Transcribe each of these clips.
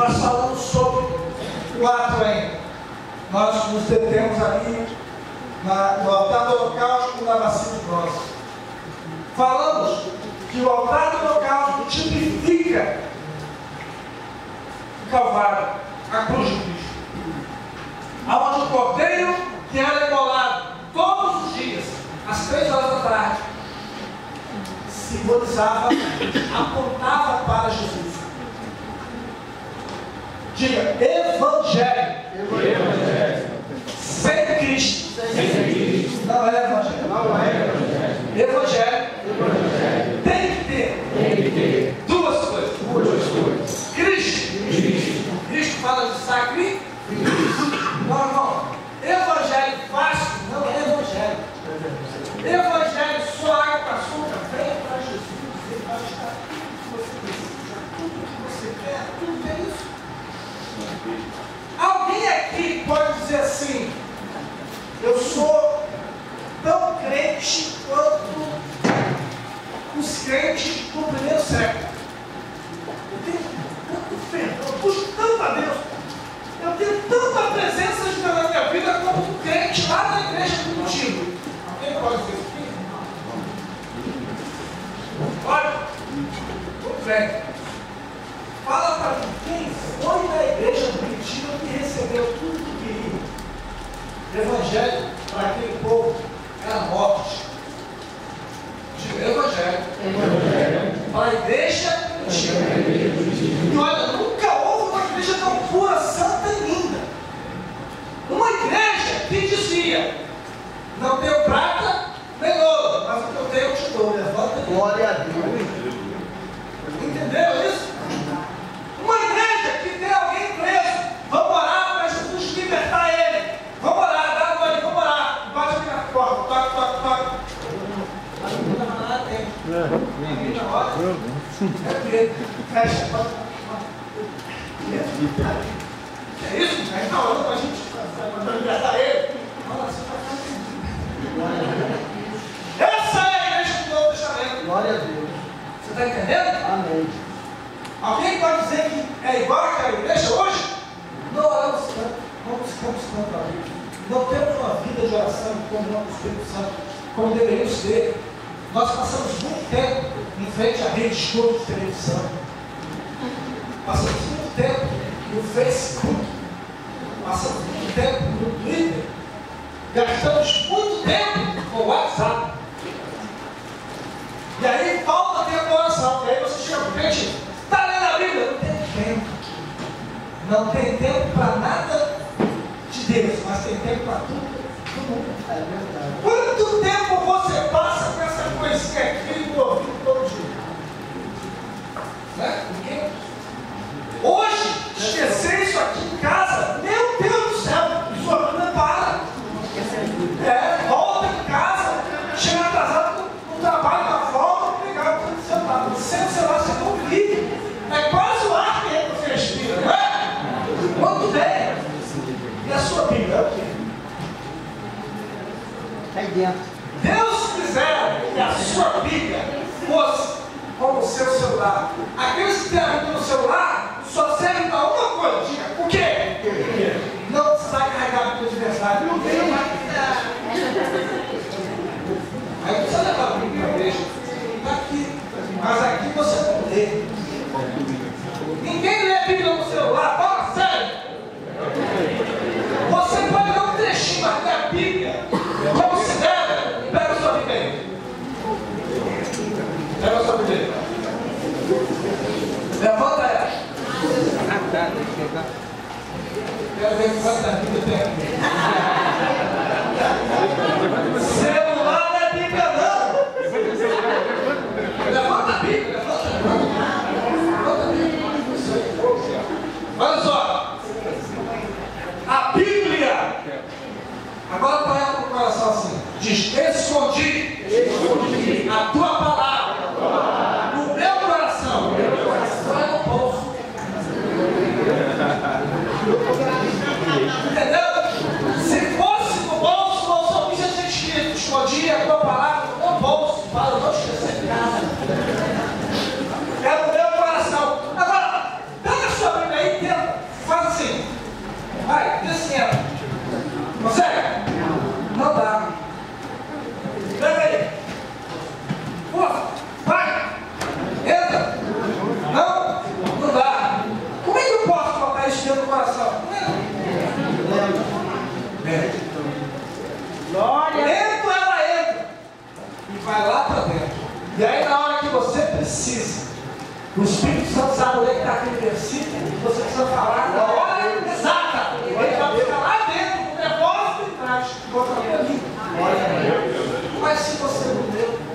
nós falamos sobre o ato ainda. Nós nos detemos ali no altar do holocausto na bacia de bronze. Falamos que o altar do holocausto tipifica o Calvário, a cruz de Cristo, aonde o cordeiro que era imolado todos os dias, às 3 horas da tarde, simbolizava, apontava para Jesus. Diga, Evangelho. Evangelho. Sem Cristo. Sem Cristo. Não é Evangelho. Não é Evangelho. Evangelho. Evangelho. Tem que ter. Duas coisas. Cristo fala de sacrifício. Não, irmão. Evangelho fácil não é Evangelho. Evangelho só água para açúcar. Venha para Jesus. Ele vai estar tudo que você quer. Tudo que é isso. Alguém aqui pode dizer assim: eu sou tão crente quanto os crentes do primeiro século. Eu tenho tanto perdão, eu busco tanto a Deus, eu tenho tanta presença de Deus na minha vida como um crente lá na igreja do motivo. Alguém pode dizer isso aqui? Olha, o crente. Fala para mim, quem foi na igreja primitiva que recebeu tudo que queria? O evangelho para aquele povo era morte. Diga, evangelho. Para a igreja primitiva. E olha, nunca houve uma igreja tão pura, santa e linda. Uma igreja que dizia: não tenho prata nem ouro, mas o que eu tenho eu te dou. Levanta e glória a Deus. Entendeu isso? Uma igreja que tem alguém preso, vamos orar para Jesus libertar ele. Vamos orar, dá a glória, vamos orar. Bate aqui na porta, toque. Mas não muda mais nada, tem. É medo, fecha. É isso? Aí está orando para a gente libertar ele. Essa é a igreja do Novo Testamento. Glória a Deus. Você está entendendo? Amém. Alguém pode dizer que é igual àquela igreja hoje? Não oramos tanto, não buscamos tanto a Deus. Não temos uma vida de oração como o Espírito Santo, como deveríamos ter. Nós passamos muito tempo em frente à rede de show de televisão. Passamos muito tempo no Facebook. Passamos muito tempo no Twitter. Gastamos muito tempo com o WhatsApp. E aí falta tempo para oração. E aí você chega para o crente: está lendo a Bíblia? Não tem tempo. Não tem tempo para nada de Deus, mas tem tempo para tudo do mundo. É verdade. Quanto tempo você passa com essa coisinha aqui no ouvido todo dia? Né? Ninguém. Hoje, esquecer isso aqui em casa, meu Deus do céu, sua vida para. Volta em casa, chega atrasado no trabalho, na volta, pegar o celular. Sem o celular, você não vive. É quase o ar que você respira, não é? Quanto bem. E a sua Bíblia é o quê? Está aí dentro. Deus quiser que a sua Bíblia fosse como o seu celular. Aqueles que têm a Bíblia no celular só servem para uma coisa. Diga, o quê? Não precisar carregar a Bíblia de verdade. Não tem mais. Aí precisa levar a Bíblia para a igreja. Está aqui. Mas aqui você não lê. Ninguém lê a Bíblia no celular. Fala sério. Você pode ler um trechinho, mas lê a Bíblia como se deve. Pega a sua Bíblia aí. Pega a sua Bíblia. Levanta ela. Quero ver quanta Bíblia tem. Celular não é Bíblia, não. Levanta a Bíblia, levanta a Bíblia. Olha só. A Bíblia. Agora põe ela no coração assim. Diz: escondi a tua palavra no meu coração. Não é no bolso. Entendeu? Se fosse no bolso, o salmista tinha escrito: escondi a tua palavra no meu bolso para não esquecer de casa. É no meu coração. Agora, pega a sua Bíblia aí e tenta descendo. Consegue? Não dá. Pega aí. Força. Vai. Entra. Não. Não dá. Como é que eu posso colocar isso dentro do coração? Dentro ela entra. E vai lá para dentro. E aí na hora que você precisa, o Espírito Santo sabe onde está aquele versículo, você precisa falar na hora exata. Ele vai ficar lá dentro, com o depósito e traz. Bota para mim. Mas se você não deu,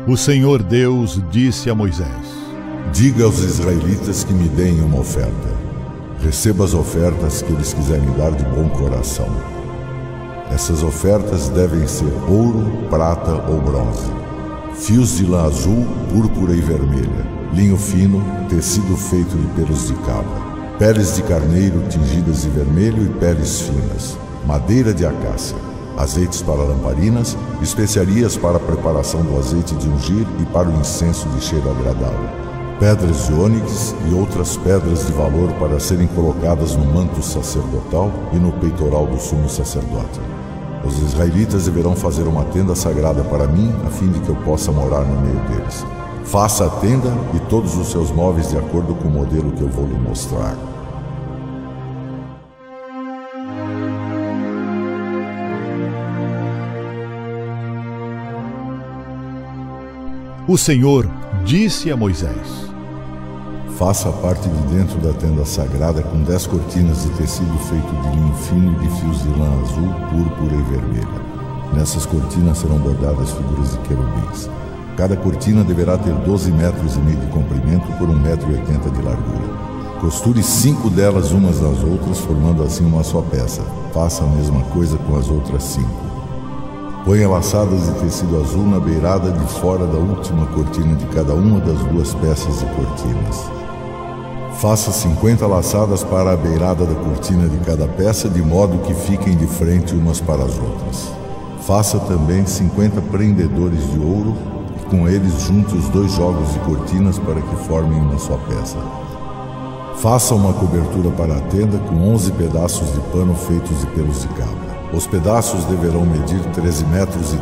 O Senhor Deus disse a Moisés: diga aos israelitas que me deem uma oferta. Receba as ofertas que eles quiserem dar de bom coração. Essas ofertas devem ser ouro, prata ou bronze, fios de lã azul, púrpura e vermelha, linho fino, tecido feito de pelos de cabra, peles de carneiro tingidas de vermelho e peles finas, madeira de acácia, azeites para lamparinas, especiarias para a preparação do azeite de ungir e para o incenso de cheiro agradável, pedras de ônix e outras pedras de valor para serem colocadas no manto sacerdotal e no peitoral do sumo sacerdote. Os israelitas deverão fazer uma tenda sagrada para mim, a fim de que eu possa morar no meio deles. Faça a tenda e todos os seus móveis de acordo com o modelo que eu vou lhe mostrar. O Senhor disse a Moisés: faça a parte de dentro da tenda sagrada com 10 cortinas de tecido feito de linho fino e de fios de lã azul, púrpura e vermelha. Nessas cortinas serão bordadas figuras de querubins. Cada cortina deverá ter 12,5 metros de comprimento por 1,80 metros de largura. Costure 5 delas umas nas outras, formando assim uma só peça. Faça a mesma coisa com as outras 5. Ponha laçadas de tecido azul na beirada de fora da última cortina de cada uma das 2 peças de cortinas. Faça 50 laçadas para a beirada da cortina de cada peça, de modo que fiquem de frente umas para as outras. Faça também 50 prendedores de ouro e com eles junte os 2 jogos de cortinas para que formem uma só peça. Faça uma cobertura para a tenda com 11 pedaços de pano feitos de pelos de cabra. Os pedaços deverão medir 13,30 metros de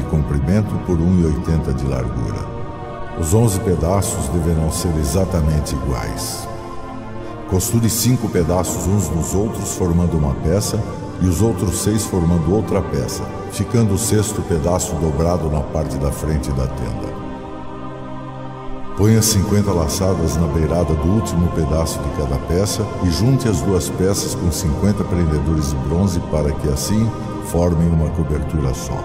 comprimento por 1,80 de largura. Os 11 pedaços deverão ser exatamente iguais. Costure 5 pedaços uns nos outros, formando uma peça, e os outros 6 formando outra peça, ficando o 6º pedaço dobrado na parte da frente da tenda. Ponha 50 laçadas na beirada do último pedaço de cada peça e junte as 2 peças com 50 prendedores de bronze para que assim formem uma cobertura só.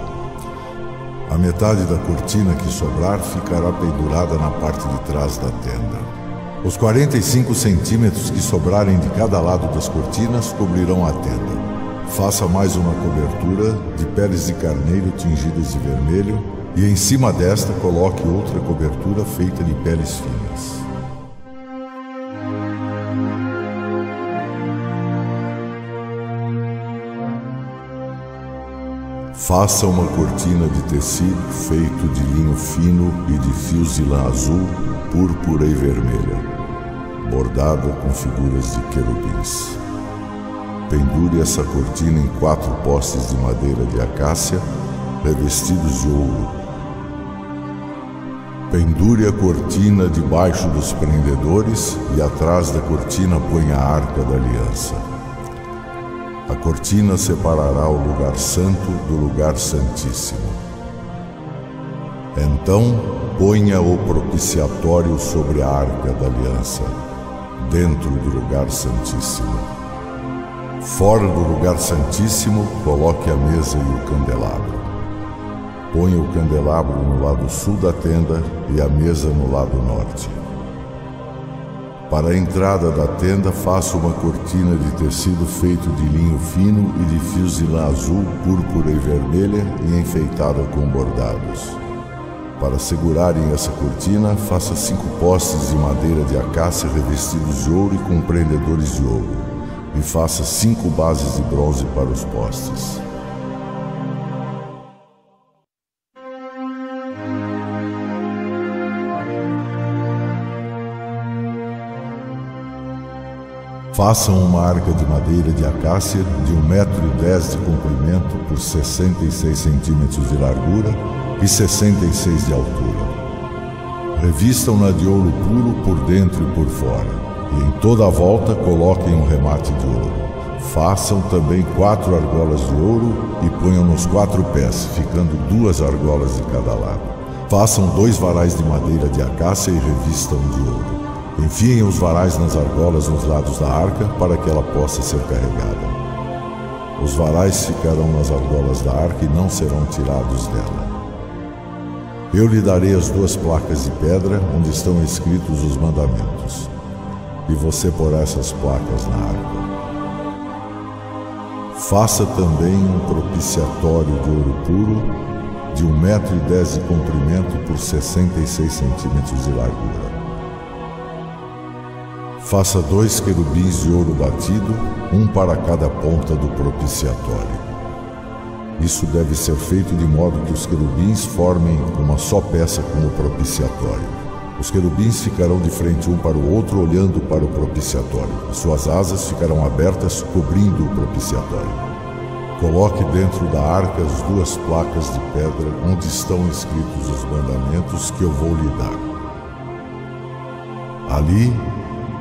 A metade da cortina que sobrar ficará pendurada na parte de trás da tenda. Os 45 centímetros que sobrarem de cada lado das cortinas cobrirão a tenda. Faça mais uma cobertura de peles de carneiro tingidas de vermelho e em cima desta coloque outra cobertura feita de peles finas. Faça uma cortina de tecido feito de linho fino e de fios de lã azul, púrpura e vermelha, bordada com figuras de querubins. Pendure essa cortina em 4 postes de madeira de acácia, revestidos de ouro. Pendure a cortina debaixo dos prendedores e atrás da cortina ponha a arca da aliança. A cortina separará o lugar santo do lugar santíssimo. Então, ponha o propiciatório sobre a arca da aliança, dentro do lugar santíssimo. Fora do lugar santíssimo, coloque a mesa e o candelabro. Ponha o candelabro no lado sul da tenda e a mesa no lado norte. Para a entrada da tenda, faça uma cortina de tecido feito de linho fino e de fios de lã azul, púrpura e vermelha e enfeitada com bordados. Para segurarem essa cortina, faça 5 postes de madeira de acácia revestidos de ouro e com prendedores de ouro, e faça 5 bases de bronze para os postes. Façam uma arca de madeira de acácia de 1,10 metros de comprimento por 66 centímetros de largura e 66 de altura. Revistam-na de ouro puro por dentro e por fora, e em toda a volta coloquem um remate de ouro. Façam também 4 argolas de ouro e ponham nos 4 pés, ficando 2 argolas de cada lado. Façam 2 varais de madeira de acácia e revistam de ouro. Enfiem os varais nas argolas nos lados da arca para que ela possa ser carregada. Os varais ficarão nas argolas da arca e não serão tirados dela. Eu lhe darei as 2 placas de pedra onde estão escritos os mandamentos, e você porá essas placas na arca. Faça também um propiciatório de ouro puro de 1,10 metros de comprimento por 66 centímetros de largura. Faça 2 querubins de ouro batido, um para cada ponta do propiciatório. Isso deve ser feito de modo que os querubins formem uma só peça com o propiciatório. Os querubins ficarão de frente um para o outro, olhando para o propiciatório. Suas asas ficarão abertas, cobrindo o propiciatório. Coloque dentro da arca as 2 placas de pedra onde estão escritos os mandamentos que eu vou lhe dar. Ali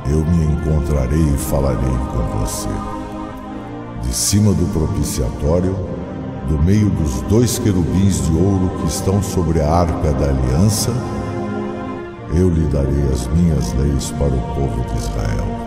eu me encontrarei e falarei com você. De cima do propiciatório, do meio dos 2 querubins de ouro que estão sobre a arca da aliança, eu lhe darei as minhas leis para o povo de Israel.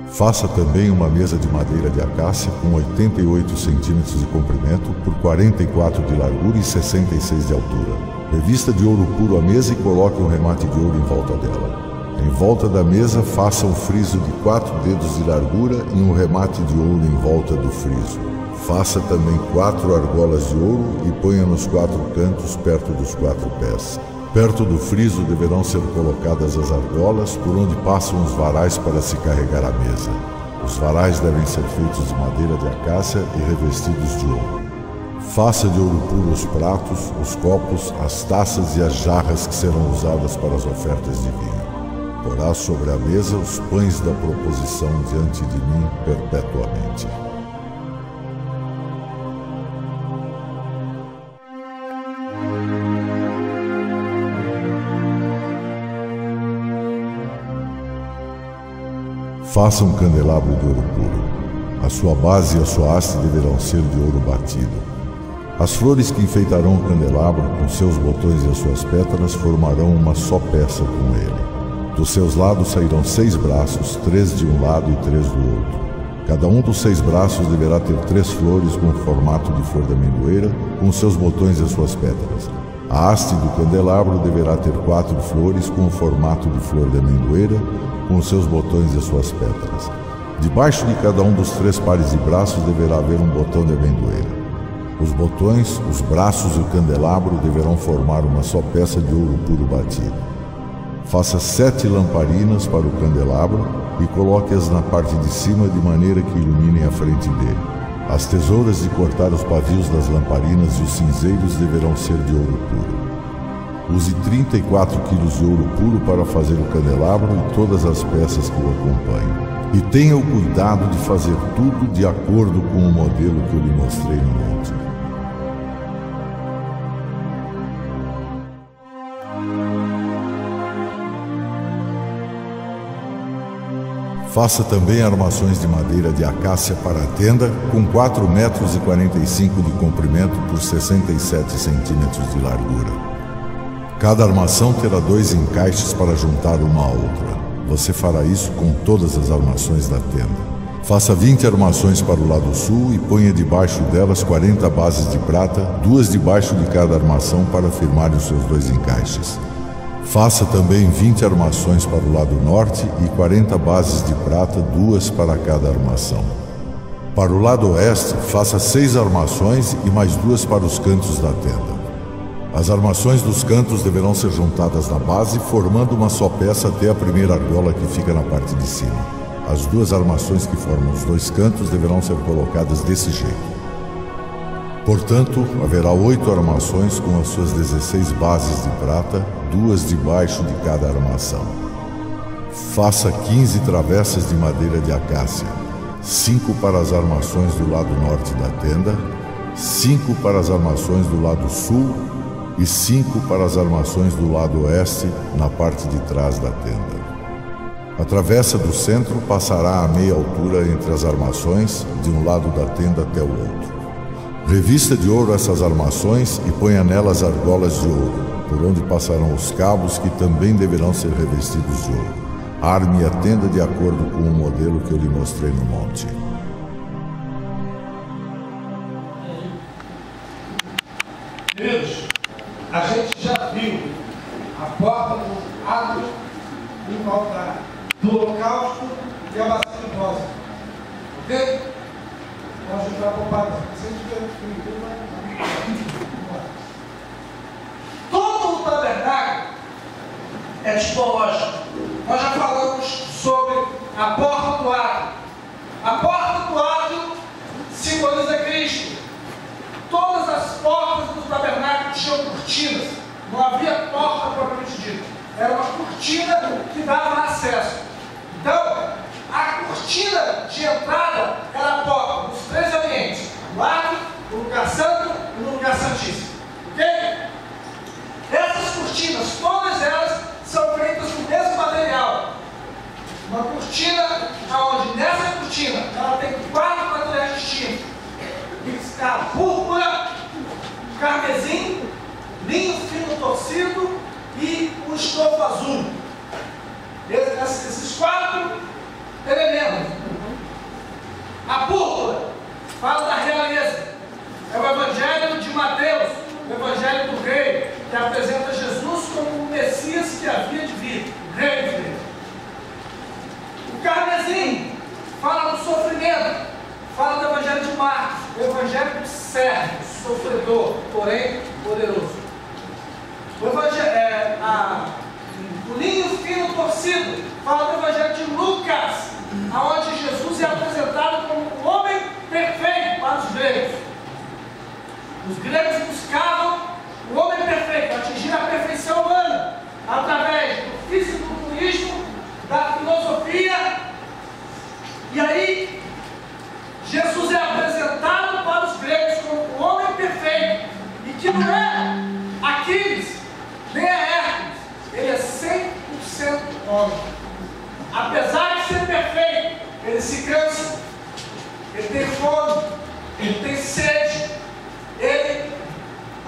Faça também uma mesa de madeira de acácia com 88 centímetros de comprimento por 44 de largura e 66 de altura. Revista de ouro puro a mesa e coloque um remate de ouro em volta dela. Em volta da mesa, faça um friso de 4 dedos de largura e um remate de ouro em volta do friso. Faça também 4 argolas de ouro e ponha nos 4 cantos perto dos 4 pés. Perto do friso deverão ser colocadas as argolas por onde passam os varais para se carregar a mesa. Os varais devem ser feitos de madeira de acácia e revestidos de ouro. Faça de ouro puro os pratos, os copos, as taças e as jarras que serão usadas para as ofertas de vinho. Porá sobre a mesa os pães da proposição diante de mim perpetuamente. Faça um candelabro de ouro puro. A sua base e a sua haste deverão ser de ouro batido. As flores que enfeitarão o candelabro, com seus botões e as suas pétalas, formarão uma só peça com ele. Dos seus lados sairão 6 braços, 3 de um lado e 3 do outro. Cada um dos 6 braços deverá ter 3 flores com o formato de flor de amendoeira, com seus botões e as suas pétalas. A haste do candelabro deverá ter 4 flores com o formato de flor de amendoeira, com os seus botões e as suas pétalas. Debaixo de cada um dos 3 pares de braços deverá haver um botão de amendoeira. Os botões, os braços e o candelabro deverão formar uma só peça de ouro puro batido. Faça 7 lamparinas para o candelabro e coloque-as na parte de cima de maneira que iluminem a frente dele. As tesouras de cortar os pavios das lamparinas e os cinzeiros deverão ser de ouro puro. Use 34 quilos de ouro puro para fazer o candelabro e todas as peças que o acompanham. E tenha o cuidado de fazer tudo de acordo com o modelo que eu lhe mostrei no monte. Faça também armações de madeira de acácia para a tenda, com 4,45 metros de comprimento por 67 centímetros de largura. Cada armação terá 2 encaixes para juntar uma à outra. Você fará isso com todas as armações da tenda. Faça 20 armações para o lado sul e ponha debaixo delas 40 bases de prata, 2 debaixo de cada armação para firmar os seus 2 encaixes. Faça também 20 armações para o lado norte e 40 bases de prata, 2 para cada armação. Para o lado oeste, faça 6 armações e mais 2 para os cantos da tenda. As armações dos cantos deverão ser juntadas na base, formando uma só peça até a primeira argola que fica na parte de cima. As duas armações que formam os dois cantos deverão ser colocadas desse jeito. Portanto, haverá 8 armações com as suas 16 bases de prata, 2 debaixo de cada armação. Faça 15 travessas de madeira de acácia, 5 para as armações do lado norte da tenda, 5 para as armações do lado sul e 5 para as armações do lado oeste, na parte de trás da tenda. A travessa do centro passará a meia altura entre as armações, de um lado da tenda até o outro. Revista de ouro essas armações e ponha nelas argolas de ouro, por onde passarão os cabos, que também deverão ser revestidos de ouro. Arme a tenda de acordo com o modelo que eu lhe mostrei no monte. Queridos, a gente já viu a porta do átrio e o altar, do holocausto e a bacia de bronze. Ok? Vamos ajudar a poupar. Todo o tabernáculo é tipológico. Nós já falamos sobre a porta do átrio. A porta do átrio simboliza Cristo. Todas as portas do tabernáculo tinham cortinas. Não havia porta propriamente dita. Era uma cortina que dava acesso. Então, a cortina de entrada era a porta dos 3 ambientes: o átrio, o lugar santo e o lugar santíssimo. Ok? Essas cortinas, todas elas são feitas do mesmo material. Uma cortina, onde nessa cortina ela tem 4 materiais distintos: a púrpura, carmesim, linho fino torcido e o estofo azul. Esses 4 elementos. A púrpura fala da realeza. É o Evangelho de Mateus, o Evangelho do Rei, que apresenta Jesus como o Messias que havia de vir, o Rei de Deus. O carmesim fala do sofrimento, fala do Evangelho de Marcos, o Evangelho do servo, sofredor, porém poderoso. O linho fino torcido fala do Evangelho de Lucas, onde Jesus é apresentado como um homem perfeito para os gregos. Os gregos buscavam o homem perfeito, atingir a perfeição humana, através do fisiculturismo, da filosofia. E aí, Jesus é apresentado para os gregos como um homem perfeito, e que não é Aquiles, nem é Hércules, ele é 100% homem. Apesar de ser perfeito, ele se cansa, ele tem fome, ele tem sede, ele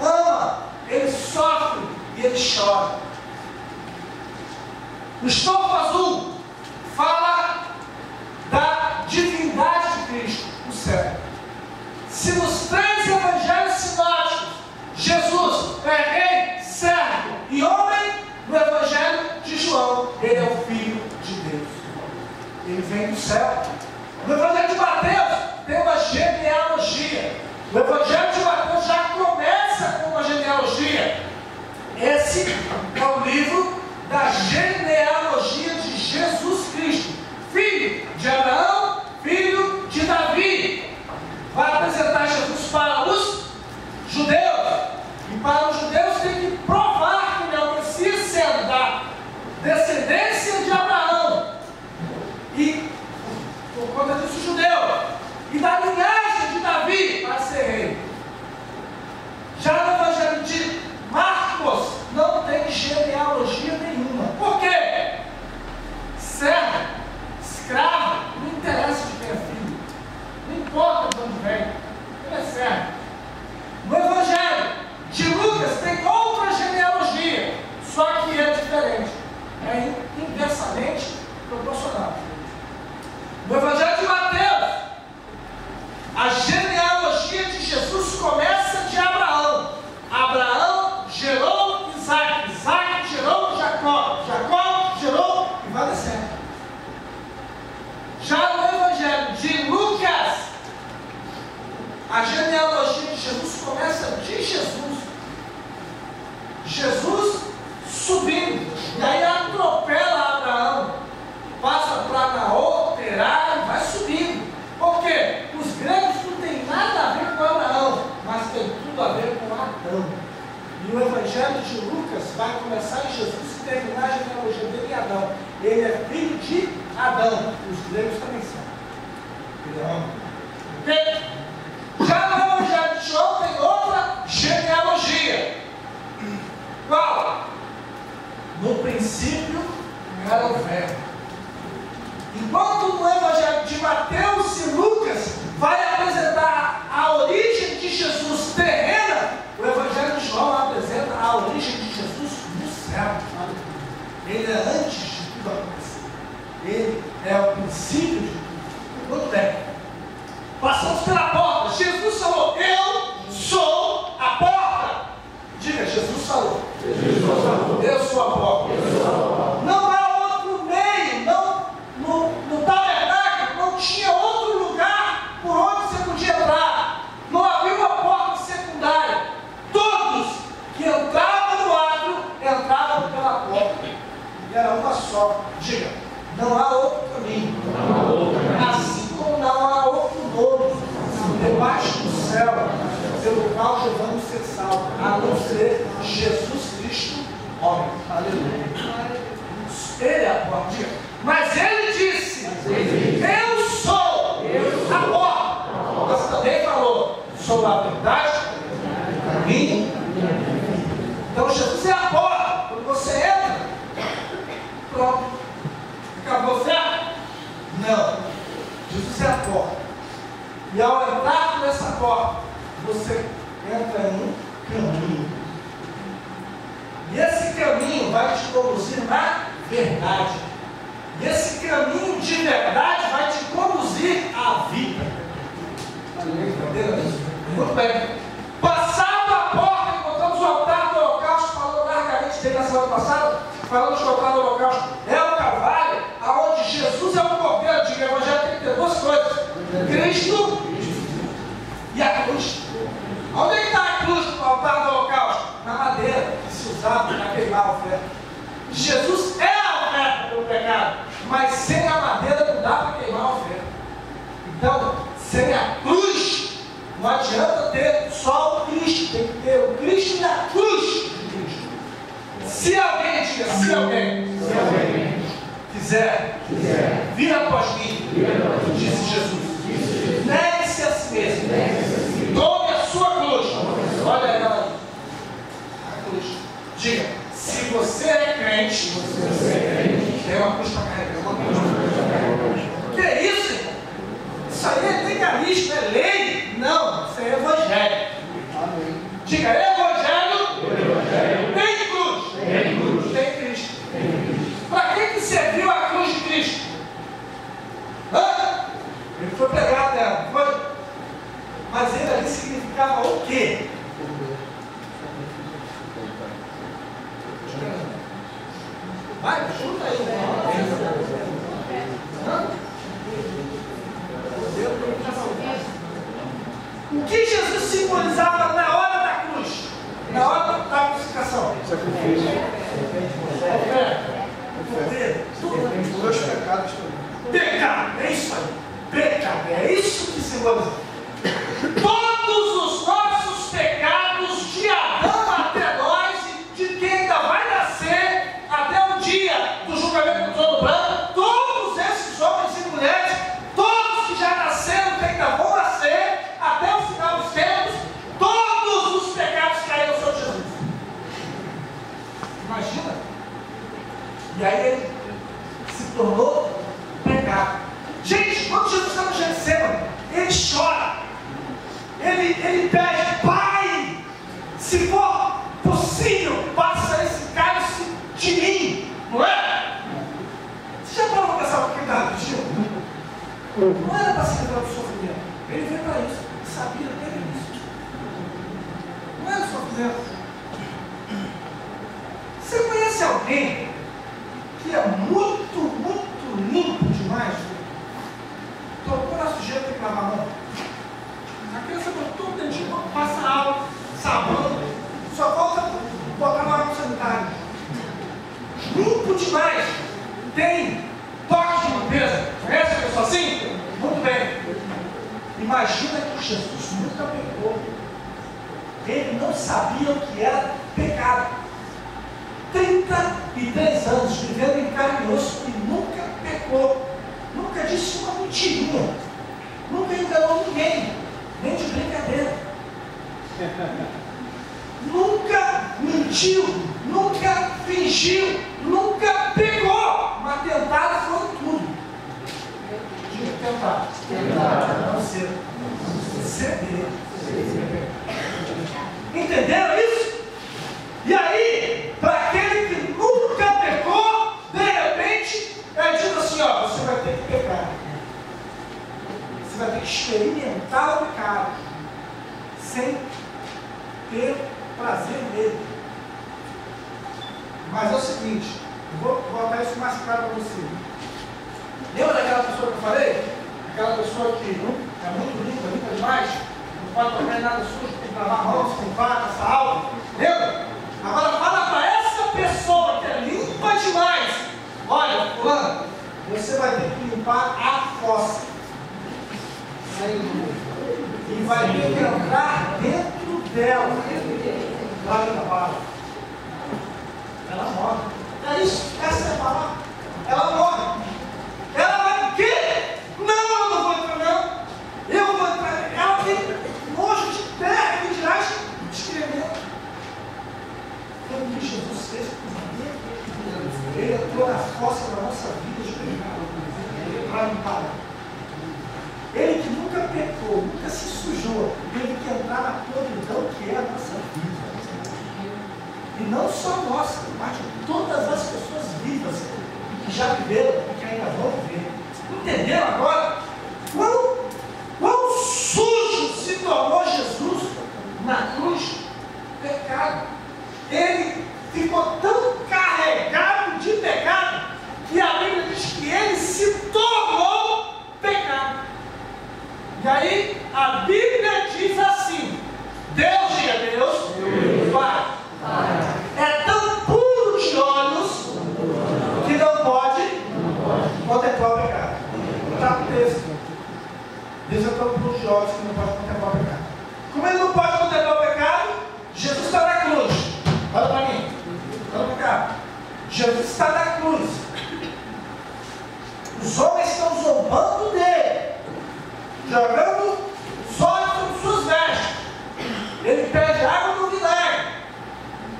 ama, ele sofre e ele chora. O estofo azul fala da divindade de Cristo, o céu. Se nos 3 evangelhos sinóticos Jesus é rei, servo e homem, no evangelho de João ele é o Filho de Deus. Ele vem do céu. No evangelho de Mateus tem uma genealogia. O evangelho de Mateus já começa com uma genealogia. Esse é o livro da genealogia de Jesus Cristo, filho de Abraão, filho de Davi. Vai apresentar Jesus para os judeus. E para os judeus tem que provar que ele é o Messias, sendo da descendência de Abraão. E por conta disso, judeu. E da linhagem de Davi para ser rei. Já no evangelho de Marcos não tem genealogia nenhuma. Por quê? Servo, escravo, não interessa de quem é filho. Não importa de onde vem. Ele é servo. No evangelho de Lucas tem outra genealogia, só que é diferente. É inversamente proporcional. No evangelho de Mateus, a genealogia de Jesus começa de Abraão. Abraão gerou Isaac, Isaac gerou Jacó, Jacó gerou e vai descendo. Já no evangelho de Lucas, a genealogia de Jesus começa de Jesus. Jesus subindo, e aí atropela Abraão, passa para Naor, Terá, e vai subindo. Por quê? Os gregos não tem nada a ver com Abraão, mas tem tudo a ver com Adão. E o Evangelho de Lucas vai começar em Jesus e terminar a genealogia dele em Adão. Ele é filho de Adão. Os gregos também são. Ele é homem. Okay? Já no Evangelho de João tem outra genealogia. Qual? No princípio era o Verbo. Enquanto no Evangelho de Mateus e Lucas vai apresentar a origem de Jesus terrena, o Evangelho de João apresenta a origem de Jesus no céu. Ele é antes de tudo acontecer. Ele é o princípio de tudo. Muito bem. Passamos pela porta. Jesus falou: eu sou a porta. Diga, Jesus falou. Eu sou a porta. Não há outro meio. No tabernáculo não tinha outro lugar por onde você podia entrar. Não havia uma porta secundária. Todos que entravam no átrio entravam pela porta. E era uma só. Diga, não há outro caminho. Assim como não há outro nome debaixo do céu pelo qual devemos ser salvos, a não ser Jesus Cristo, homem. Aleluia. Ele é a porta. Diga, mas ele disse: eu sou a porta. Mas também falou: sou a verdade, o caminho. Então Jesus é a porta. Quando você entra, pronto. Acabou certo? Não. Jesus é a porta. E ao entrar nessa porta, você entra em um caminho. E esse caminho vai te conduzir na verdade. E esse caminho de verdade vai te conduzir à vida. Entenderam isso? Muito bem. Passado a porta, encontramos o altar do holocausto. Falou largamente dele na semana passada. Falamos que o altar do holocausto é o Calvário, aonde Jesus é o Cordeiro. De Evangelho tem que ter duas coisas: Cristo e a cruz. Onde é que está a cruz do altar do holocausto? Na madeira que se usava para queimar a oferta. Jesus é a oferta pelo pecado, mas sem a madeira não dá para queimar a oferta. Então, sem a cruz, não adianta ter só o Cristo, tem que ter o Cristo e a cruz de Cristo. Se alguém, diga, se alguém quiser vir após mim, disse Jesus, negue-se a si mesmo, tome a sua cruz. Olha ela aí, a cruz. Diga, se você é crente, tem uma cruz para carregar. Que é isso, irmão? Isso aí é legalismo, é lei? Não, isso é evangelho. Diga, evangelho tem cruz. Tem Cristo. Para que serviu a cruz de Cristo? Ele foi pregado nela, foi? Mas ele ali significava o quê? Vai, chuta aí. O que Jesus simbolizava na hora da cruz? Na hora da crucificação? Sacrifício. Os meus pecados também. Pecado, é isso aí. Pecado, é isso que simboliza. Todos os nossos pecados, de Adão até nós, de quem ainda vai nascer, até o dia do julgamento do trono branco, todos esses homens e mulheres, todos que já nasceram, que ainda vão nascer, até o final dos tempos, todos os pecados caíram sobre Jesus. Imagina. E aí ele se tornou pecado. Gente, quando Jesus está no Getsemane, ele chora. Ele pede: Pai, se for possível, passa esse cálice de mim. Não é? Você já parou para pensar o que ele estava pedindo? Não era para se livrar do sofrimento. Ele veio para isso. Ele sabia desde o início. Não era sofrimento. Você conhece alguém que é muito limpo demais? Tocou na sujeira, tem que lavar a mão. A criança botou tudo dentro de mão, passa água, sabão, só falta botar uma água Imagina que Jesus nunca pecou. Ele não sabia o que era pecado. 33 anos vivendo em carne e osso e nunca pecou. Nunca disse uma mentirinha. Nunca enganou ninguém. Nem de brincadeira. Nunca mentiu. Nunca fingiu. Nunca pecou. Mas tentado foi tudo. Diga, tentado. Não ser. Ceder. Entenderam isso? E aí, para aquele que nunca pecou, de repente, é dito assim, ó, você vai ter que pecar. Você vai ter que experimentar o pecado, sem ter prazer nele. Mas é o seguinte, eu vou botar isso mais claro para você. Lembra daquela pessoa que eu falei? Aquela pessoa que é muito limpa demais? Não pode tocar em nada sujo, tem que lavar a mão, tem que passar álcool. Lembra? Agora fala para essa pessoa que é limpa demais. Olha, fulano, você vai ter que limpar a fossa. E vai ter que entrar dentro dela. Lá na palavra. Ela morre. É isso, essa é a palavra. Ela morre. Ela vai o quê? Não, eu não vou entrar não. Eu vou entrar. Ela tem nojo de terra, que dirás de excremento. Foi o que Jesus fez com os amigos. Ele entrou na fossa da nossa vida de pecado. Para limpar. Ele que nunca pecou, nunca se sujou, teve que entrar na podridão que é a nossa vida. E não só nossa, mas de todas as pessoas vivas que já viveram e que ainda vão viver. Entenderam agora? Quão sujo se tornou Jesus na cruz? Pecado. Ele ficou tão carregado de pecado que a Bíblia diz que ele se tornou pecado. E aí a Bíblia diz assim: Deus, diga Deus, Pai, é tão puro de olhos que não pode contemplar o pecado. Está no texto. Deus é tão puro de olhos que não pode contemplar o pecado. Como ele não pode contemplar o pecado, Jesus está na cruz. Olha para mim. Olha para cá. Jesus está na cruz. Os homens estão zombando dele, jogando sólido sobre suas vestes. Ele pede água no vinagre.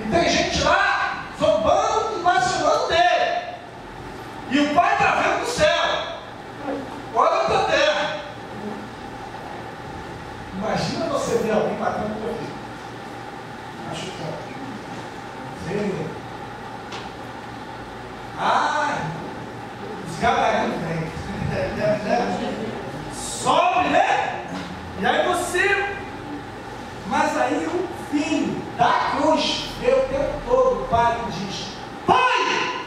E tem gente lá zombando e vacilando dele. E o Pai está vendo no céu. Olha para a terra. Imagina você ver alguém matando o teu filho. Machucando. Sim. Os gabaritos vêm. Sobe, né? E aí você. Mas aí o filho da cruz vê o tempo todo o pai e diz: Pai,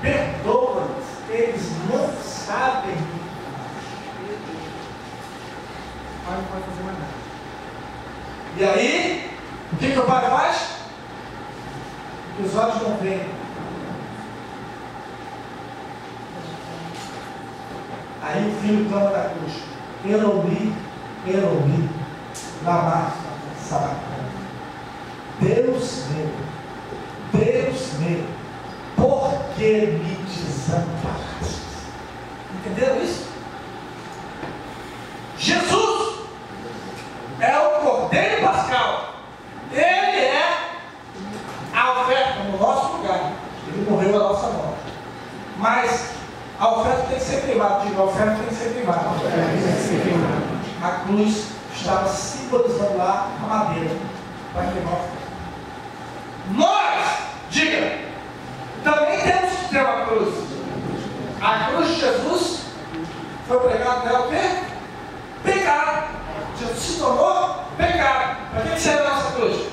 perdoa-nos, eles não sabem. O pai não pode fazer mais nada. E aí, o que o pai faz? Os olhos não veem. Aí o filho clama da cruz: Eloi, Eloi, lama sabachthani. Deus meu, por que me desamparaste? Entenderam isso? Jesus é o Cordeiro Pascal. Ele é a oferta no nosso lugar. Ele morreu a nossa morte. Mas a oferta tem que ser queimada. Diga, a oferta tem que ser queimada. A cruz estava simbolizando lá a madeira para queimar a oferta. Nós, diga, também temos que ter uma cruz. A cruz de Jesus foi pregado nela o quê? Pecado. Jesus se tornou pecado. Para que serve a nossa cruz?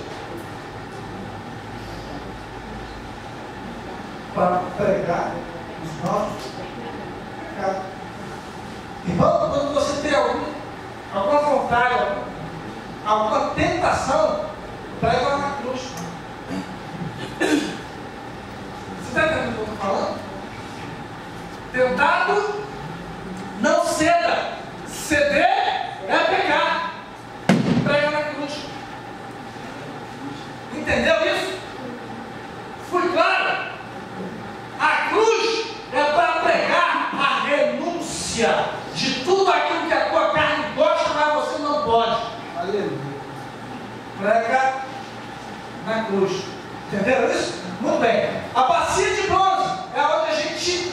Para pregar os nossos pecados. Irmão, quando você tem alguma vontade, alguma tentação, prega lá na cruz. Você está entendendo o que eu estou falando? Tentado, não ceda. Ceder é pecado. prega na cruz. Entenderam isso? Muito bem. A bacia de bronze é onde a gente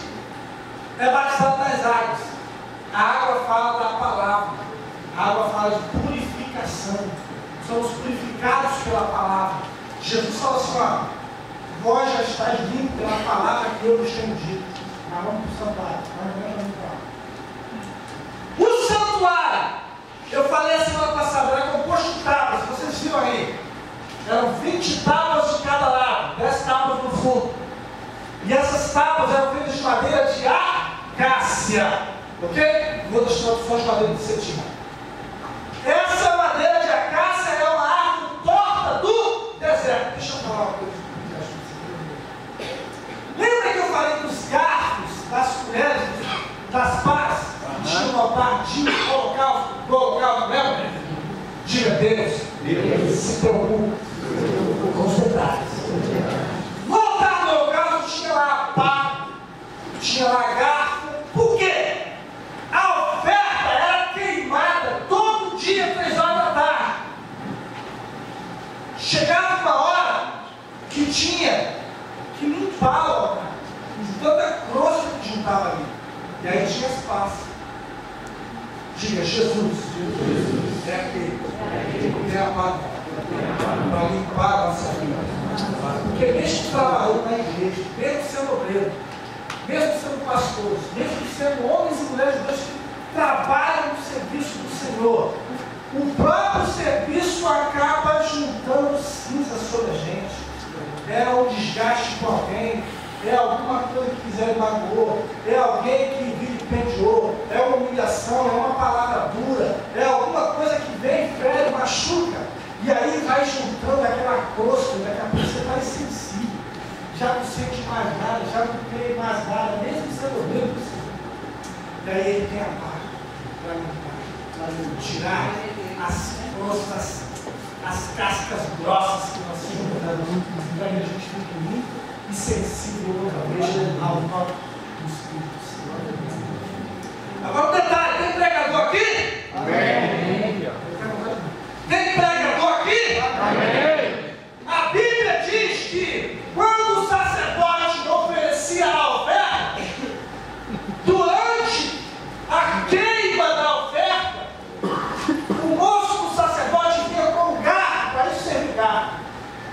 é batizado nas águas. A água fala da palavra. A água fala de purificação. Somos purificados pela palavra. Jesus fala assim, ó, vós já estáis limpos pela palavra que eu vos tenho dito. Mas vamos para o santuário. O santuário, eu falei a semana passada, era composto de tábuas, vocês viram aí. Eram 20 tábuas de cada lado, 10 tábuas no fundo. E essas tábuas eram feitas de madeira de acácia. Ok? Vou deixar só de madeira de cetim. Essa madeira de acácia é uma árvore torta do deserto. Deixa eu falar uma coisa. Lembra que eu falei dos garfos, das colheres, das pás? Tinha um altar de holocausto, lembra? Diga Deus, se preocupe com os detalhes. No altar do holocausto tinha lá pá, tinha lá garfo. Por quê? A oferta era queimada todo dia, 3 horas da tarde. Chegava uma hora que tinha que limpar o altar, de tanta crosta que juntava ali. E aí tinha as pás. Diga, Jesus é aquele que tem a palavra para limpar a nossa vida. Porque mesmo trabalhando na igreja, mesmo sendo obreiro, mesmo sendo pastores, mesmo sendo homens e mulheres de Deus que trabalham no serviço do Senhor, o próprio serviço acaba juntando cinza sobre a gente. É um desgaste com alguém, é alguma coisa que fizeram magoou, é alguém que vilipendiou, é uma humilhação, é uma palavra dura, é alguma coisa que vem, fere, machuca, e aí vai juntando aquela crosta, daqui a pouco você está insensível, já não sente mais nada, já não crê mais nada, mesmo sendo obreiro do Senhor. E aí ele tem a barra para limpar, para tirar as crostas, as cascas grossas que nós juntamos, para que a gente fique limpo e sensível outra vez ao toque do Espírito Santo. Agora um detalhe, tem pregador aqui? Amém. Tem pregador aqui? Amém. A Bíblia diz que quando o sacerdote oferecia a oferta, durante a queima da oferta, o moço do sacerdote vinha com um garfo, para isso servir garfo,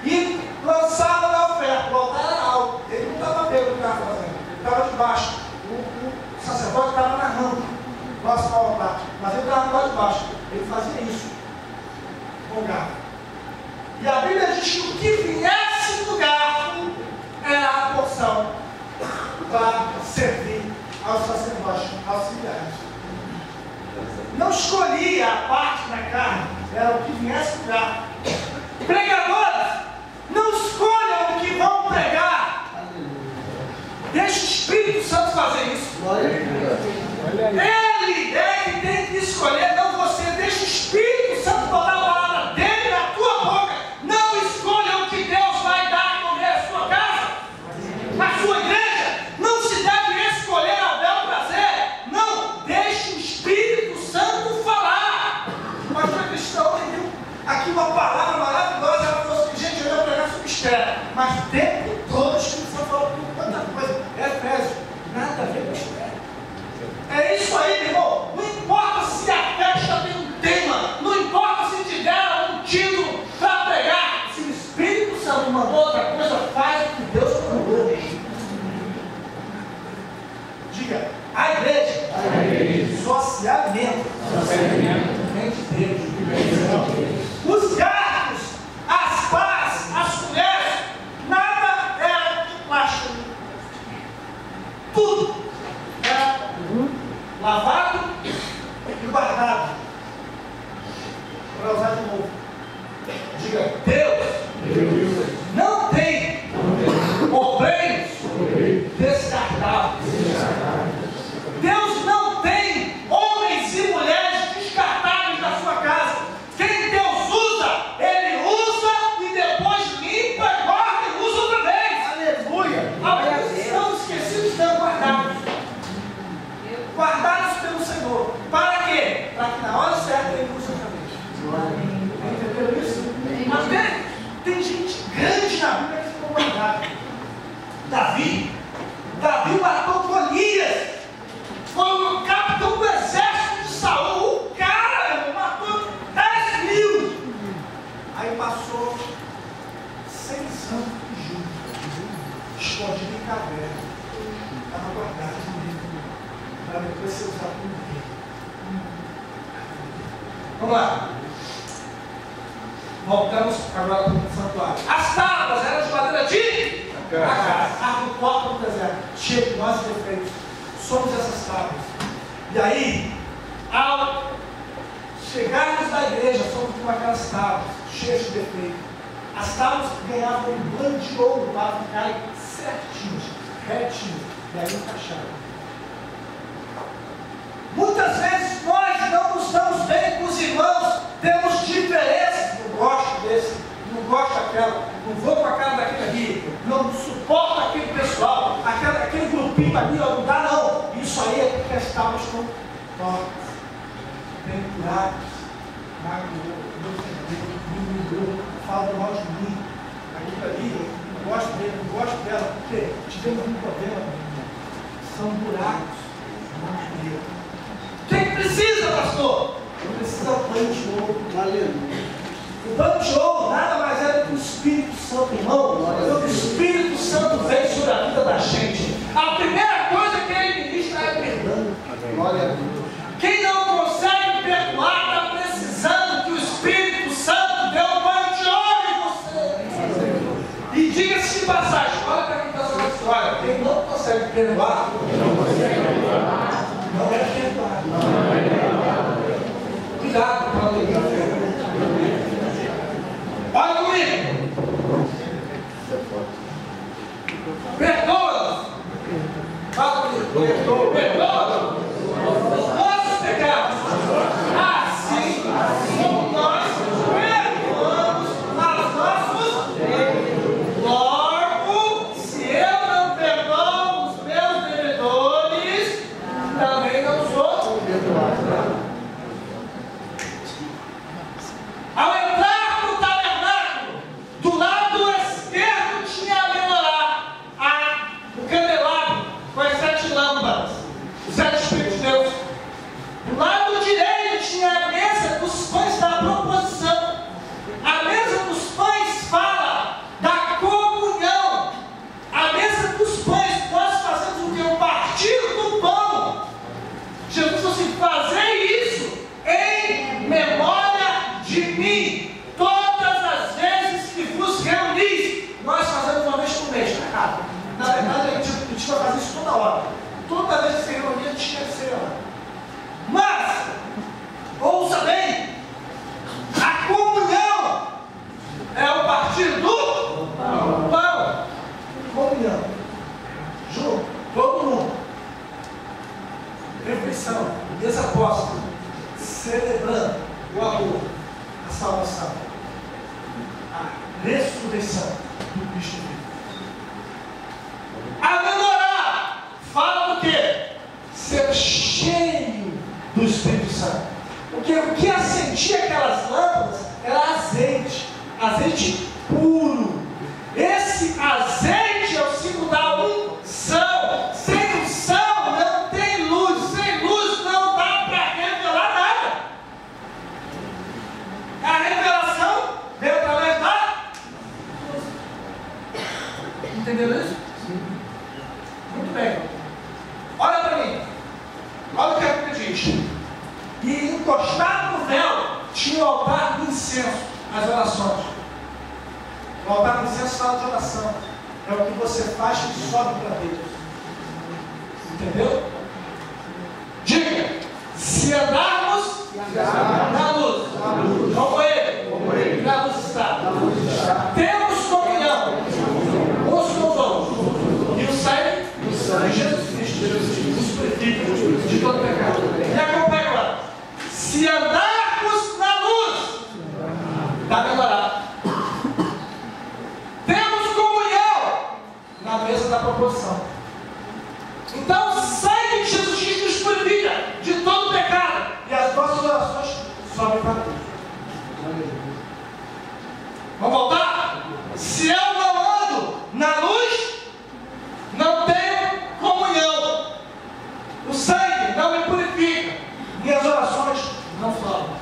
e lançava na oferta. O altar era alto, ele não estava pelo garfo fazendo, ele estava debaixo. O sacerdote estava na rampa, próximo ao altar, mas ele estava lá debaixo. Ele fazia isso com o garfo. E a Bíblia diz que o que viesse do garfo era a porção para servir aos sacerdotes auxiliares. Não escolhia a parte da carne, era o que viesse do garfo. Pregadores, não escolham o que vão pregar. Deixa o Espírito Santo fazer isso. Ele é que tem que escolher, não você. Deixa o Espírito Santo botar a palavra dele na tua boca. Não escolha o que Deus vai dar a comer à sua casa, na sua igreja. Não se deve escolher a bel prazer. Não, deixe o Espírito Santo falar. Mas o cristão tem aqui uma palavra maravilhosa. Ela falou assim, gente, eu ia pregar sobre mistério, mas o tempo todo o Espírito Santo falou tanta coisa. Efésios, nada a ver com mistério. É isso aí, meu irmão. Não importa se a festa tem um tema, não importa se tiver um título para pregar. Se o Espírito Santo mandou outra coisa, faz o que Deus mandou. Diga, a igreja só se alimenta de Deus. Os garfos, as pás, as colheres, nada era de plástico. Tudo era lavado e guardado para usar de novo. Diga, Deus não tem obreiros descartáveis. Deus não tem homens e mulheres descartáveis na sua casa. Quem Deus usa, Ele usa e depois limpa, guarda e usa outra vez. Aleluia! Alguns estão esquecidos, estão guardados. Guardados pelo Senhor. Para quê? Para que na hora certa Ele use outra vez. Entenderam isso? caverna. Estava guardado para depois ser usado como rei. Vamos lá. Voltamos agora para o santuário. As tábuas eram de madeira de acacia. Árvore corta no deserto. Cheio de nós defeitos. Somos essas tábuas. E aí, ao chegarmos na igreja, somos como aquelas tábuas, cheias de defeitos. As tábuas ganhavam um banho de ouro para ficarem certinhos, retinhos, e aí encaixaram. Muitas vezes nós não nos damos bem com os irmãos, temos diferenças, não gosto desse, não gosto daquela, não vou com a cara daquele ali, não suporto aquele pessoal, aquele grupinho ali, não dá não. Isso aí é porque as tábuas estão tortas, bem curadas, me fala mal de mim, aquilo ali, não gosto dele, não gosto dela, porque tivemos um problema, são buracos, não medo. Quem precisa, pastor? Não precisa o banho de ouro. Aleluia. O banho de ouro nada mais é do que o Espírito Santo, irmão. O Espírito Santo vem sobre a vida da gente. A primeira coisa que ele ministra é perdão. Glória a Deus. Quem não consegue perdoar está precisando que o Espírito Santo dê um banho de ouro em você. E diga-se de passagem, olha para quem está sobre a história. Quem não consegue perdoar, não é perdoado. Cuidado com a lei. Olha comigo. Perdoa. Fala comigo. Perdoa os nossos pecados. Assim como nós perdoamos aos nossos devedores. Logo, se eu não perdoo os meus devedores, também não sou perdoado. Ao entrar no tabernáculo, do lado esquerdo tinha a menorá, o candelabro com as 7 lâmpadas, os 7 Espíritos de Deus. Do lado direito tinha a mesa dos pães da proposição. A mesa dos pães fala da comunhão. A mesa dos pães, nós fazemos o que? O partir do pão. Jesus falou assim: fazei isso em memória de mim, todas as vezes que vos reunis. Nós fazemos uma vez por mês, tá errado? Na verdade, a gente vai fazer isso toda hora. Toda vez que se reunia, tinha que ser lá. Mas, ouça bem, a comunhão é o partir do pão. Comunhão. Junto, todo mundo. Refeição, mesa posta, celebrando o amor, a salvação, a ressurreição do Cristo vivo. A menorá fala do quê? Ser cheio do Espírito Santo. Porque o que acendia aquelas lâmpadas era azeite, azeite puro. Esse azeite é o símbolo da unção. Sem unção não tem luz. Sem luz não dá para revelar nada. A revelação veio através da luz. Entendeu isso? Muito bem. Olha para mim. Olha o que a Bíblia diz. E encostado no véu tinha o altar do incenso, as orações. O altar do incenso fala de oração. É o que você faz que sobe para Deus. Entendeu? Diga: se andarmos na luz, como Ele, na luz está. Temos comunhão uns com os outros. E o sangue de Jesus Cristo nos purifica de todo pecado. E acompanha agora: se andarmos na luz, está melhorado. Temos comunhão na mesa da proposição. Então o sangue de Jesus Cristo nos purifica de todo pecado. E as nossas orações sobem para Deus. Vamos voltar? Se eu não ando na luz, não tenho comunhão. O sangue não me purifica. Minhas orações não falam.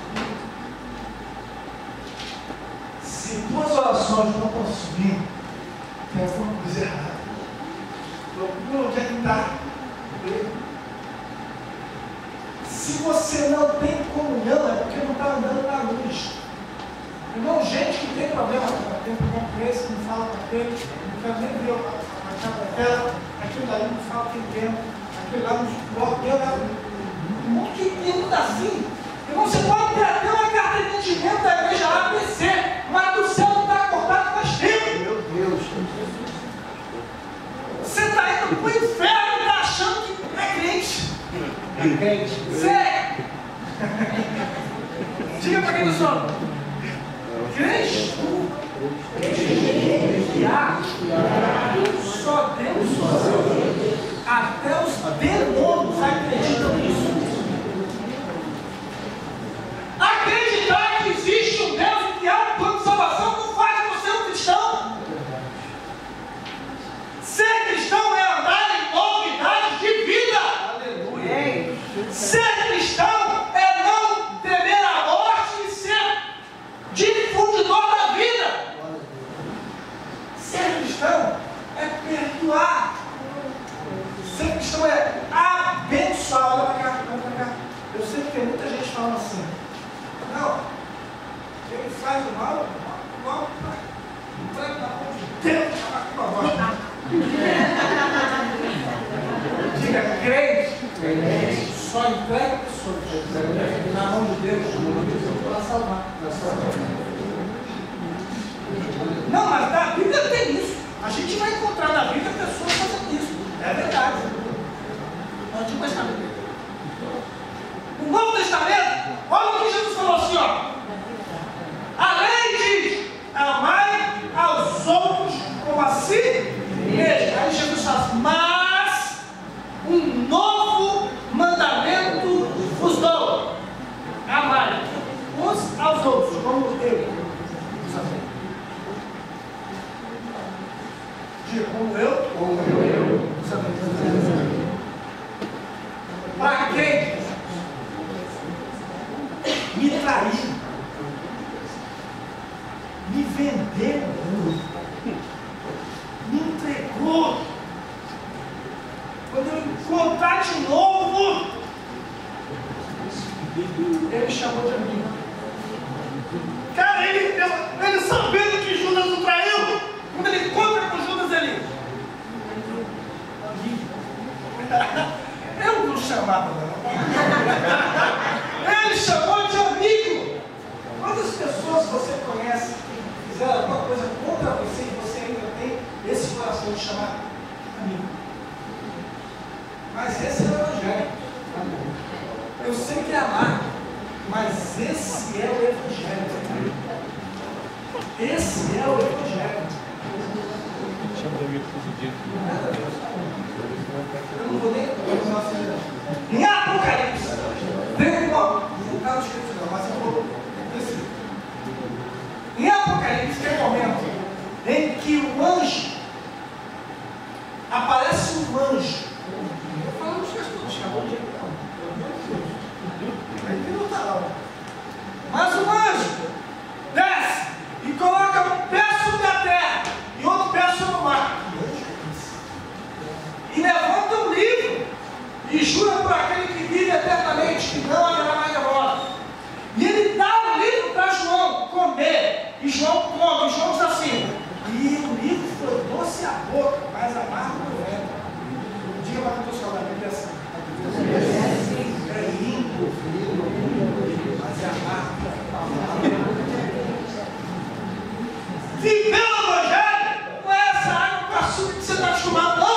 Se tuas orações não estão subindo, tem alguma coisa errada. Procura onde é que está. Se você não tem comunhão, é porque não está andando na luz. Irmão, gente que tem problema com esse, que não fala com aquele, não quer nem ver a cara dela, aquilo dali não fala tem tempo, aquilo lá não bloqueia. Um monte de pergunta assim. Irmão, você pode ter até uma carta de entendimento da igreja ABC, mas do céu não está acordado faz tempo. Meu Deus. Você está indo para o inferno e está achando que é crente. É crente. Sério. Diga para quem está falando. Crente. Só Deus. Até os demônios acreditam nisso. Acreditar que existe um Deus e que há um plano de salvação não faz você um cristão. Ser cristão é andar em novidade de vida. Aleluia. Ser cristão é não temer a morte e ser difundidor da vida. Ser cristão é perdoar. Ser cristão é abençoar. Olha para cá, olha para cá. Eu sei que tem muita gente falando assim. Não, quem faz o mal, entrega na mão de Deus, aqui com a voz. Diga, crente, só entrega pessoas na mão de Deus para salvar. Não, mas na Bíblia tem isso. A gente vai encontrar na Bíblia pessoas fazendo isso. É verdade. No Antigo Testamento. No Novo Testamento, olha o que Jesus falou assim, ó. A lei diz, amai aos outros como a si mesmo. Aí Jesus fala, mas um novo mandamento vos dou. Amai uns aos outros, como eu. Diga, como eu. Como eu. Para quem me traiu, me vendeu, me entregou. Quando eu encontrar de novo, ele me chamou de amigo. Cara, ele sabendo que Judas o traiu, quando ele encontra com Judas, ele eu não chamava, não. Ele chamou de amigo. Quantas pessoas você conhece que fizeram alguma coisa contra você e você ainda tem esse coração de chamar amigo? Mas esse é o Evangelho. Eu sei que é amargo, mas esse é o Evangelho. Esse é o Evangelho. Chama de amigo positivo. Eu não vou nem em Apocalipse. Não está no escrito não, mas eu vou decidir. Em Apocalipse tem um momento em que o anjo aparece um anjo. Eu falo nos textos, chamou de aqui não está não. Mas o anjo desce e coloca um pé sobre a terra e outro pé sobre o mar. E levanta um livro e jura por aquele que vive eternamente que não haverá mais demora. E ele dá o livro para João comer. E João come. E João diz assim: e o livro foi doce à boca, mas amargo no ventre. Diga para quem estou falando, a Bíblia é assim. É lindo, mas é amargo. Viver o Evangelho não é essa água com açúcar que você está acostumado, não.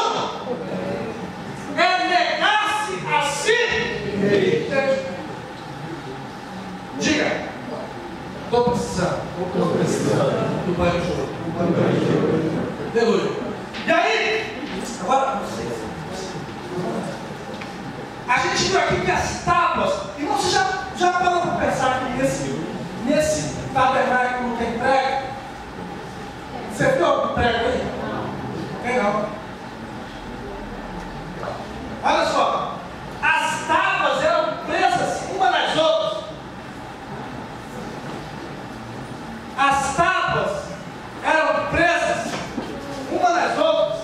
É negar-se a si mesmo. Diga, estou precisando do banho de jogo. Aleluia. E aí, agora a gente viu aqui que as tábuas, e você já parou para pensar que nesse tabernáculo não tem prego? Você viu algum prego aí? Tem não. Olha só, as tábuas eram presas uma nas outras. As tábuas eram presas uma nas outras.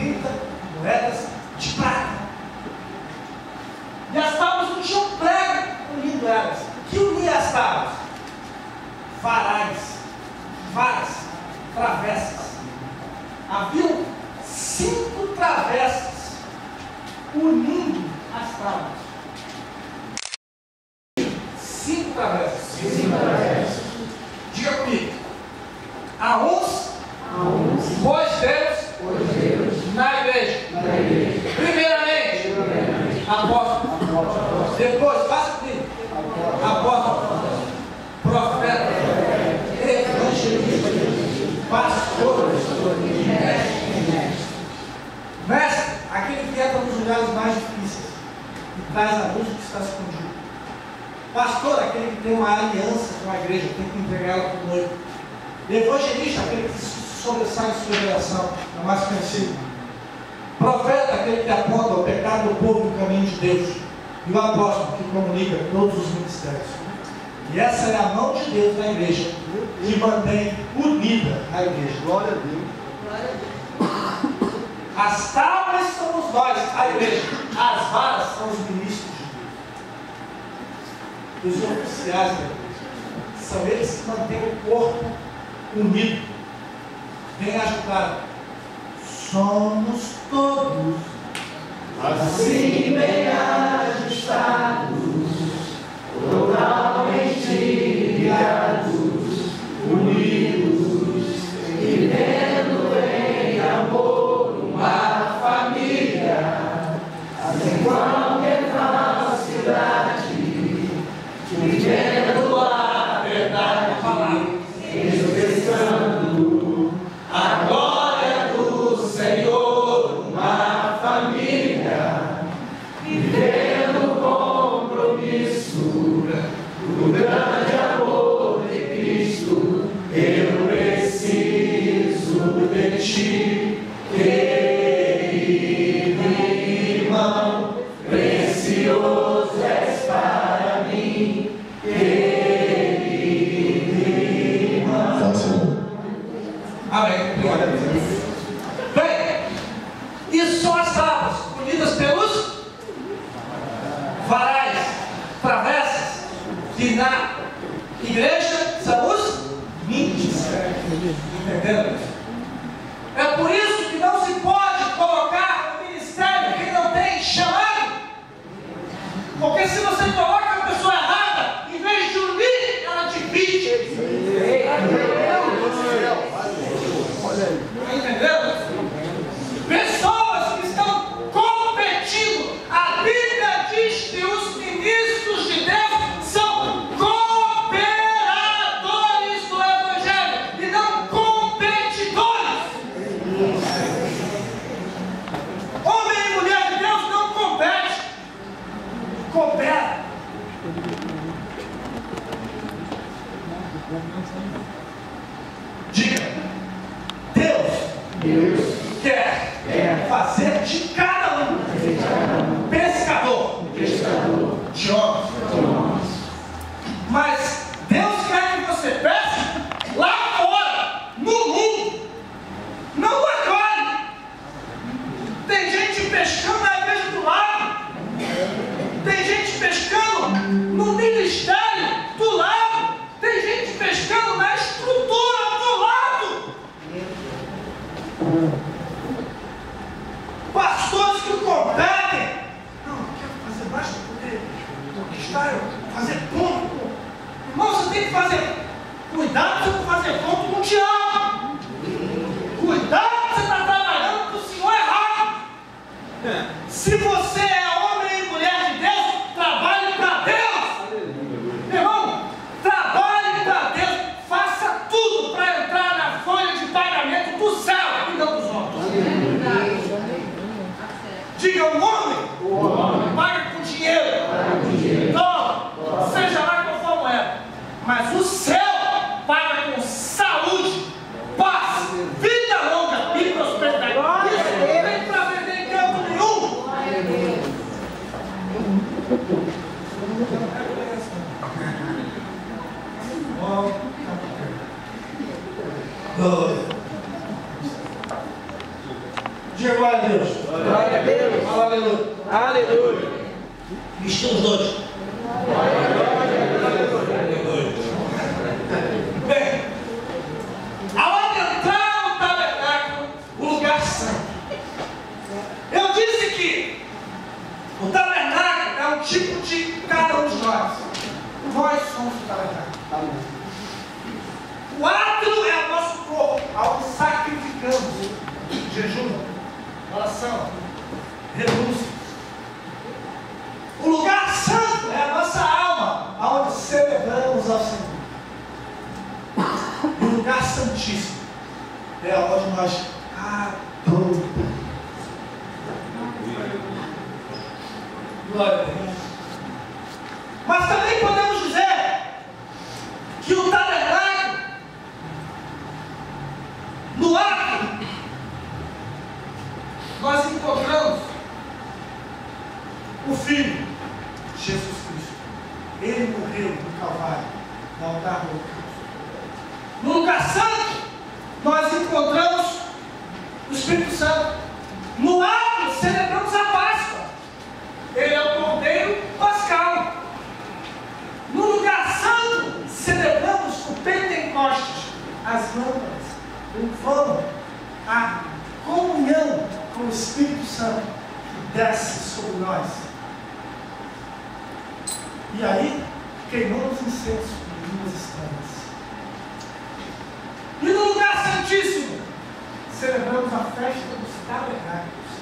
30 moedas de prata. E as tábuas não tinham prego unindo elas. O que unia as tábuas? Varas, travessas. Haviam 5 travessas unindo as tábuas. 5 travessas. Diga comigo. Há uns, pois Deus, na igreja. Primeiramente, apóstolo. Depois, faça comigo. Apóstolo, profeta, evangelista, pastor, mestre, aquele que entra nos lugares mais difíceis e traz a luz do que está escondido. Pastor, aquele que tem uma aliança com a igreja, tem que entregar ela para o noivo. Evangelista, aquele que se sobressai em sua geração, é mais conhecido. Profeta, aquele que aponta o pecado do povo no caminho de Deus. E o apóstolo, que comunica todos os ministérios. E essa é a mão de Deus na igreja, que mantém unida a igreja. Glória a Deus. As tábuas somos nós, a igreja. As varas são os ministros de Deus. Os oficiais da igreja. São eles que mantêm o corpo unido. Vem ajudar. Somos todos assim bem ajustados, totalmente ligados, unidos, vivendo em amor uma família, sem qualquer falsidade, vivendo a verdade, expressando a glória do Senhor, uma família, vivendo o compromisso do grande amor de Cristo. Eu preciso de ti, querido irmão, precioso és para mim, querido irmão. Amém. Bem, isso são as tábuas unidas pelos varais, travessas, que na igreja são os ministérios. Entendeu? É por isso que não se pode colocar no ministério quem não tem chamado. Porque se você coloca a pessoa errada, em vez de unir, ela divide. Entendeu? Pessoas que estão competindo. A Bíblia diz que os ministros de Deus são cooperadores do Evangelho e não competidores. Homem e mulher de Deus não competem, coopera. Diga, Deus quer fazer de cada um pescador de homens. Mas Deus quer que você pesque lá fora, no mundo, não agora. Tem gente pescando na igreja do lado, tem gente pescando no ministério do lado, tem gente pescando na estrutura do lado. Pastores que competem. Não, eu quero fazer mais para poder conquistar, fazer ponto. Irmão, você tem que fazer. Cuidado para você não fazer ponto com o diabo. Cuidado que você está trabalhando para o Senhor errado. Se você é homem e mulher de Deus, trabalhe para Deus. Irmão, trabalhe para Deus. Faça tudo para entrar na folha de pagamento do céu e não dos homens. Diga, o homem paga com dinheiro. Não, seja lá qual for a moeda. Mas o céu paga com saúde, paz, vida longa e prosperidade. Isso não tem para vender em canto nenhum. Diga glória a Deus. Glória a Deus. Fala aleluia. Aleluia. Vestimos dois. Bem, ao entrar no tabernáculo, o lugar santo. Eu disse que o tabernáculo é um tipo de cada um de nós. Nós somos o tabernáculo. O átrio é o nosso corpo, ao sacrificamos. Jejum, oração, renúncia. O lugar santo é a nossa alma, onde celebramos ao Senhor. E o lugar santíssimo é onde nós adoramos. Glória a Deus. Mas também podemos dizer que o tabernáculo, no átrio, nós encontramos o Filho, Jesus Cristo. Ele morreu no Calvário, no altar do holocausto. No lugar santo, nós encontramos o Espírito Santo. No átrio, celebramos a Páscoa. Ele é o Cordeiro Pascal. No lugar santo, celebramos o Pentecostes, as lâmpadas, o vão, a comunhão com o Espírito Santo que desce sobre nós. E aí, queimamos incenso em duas estrelas. E no lugar santíssimo, celebramos a festa dos tabernáculos,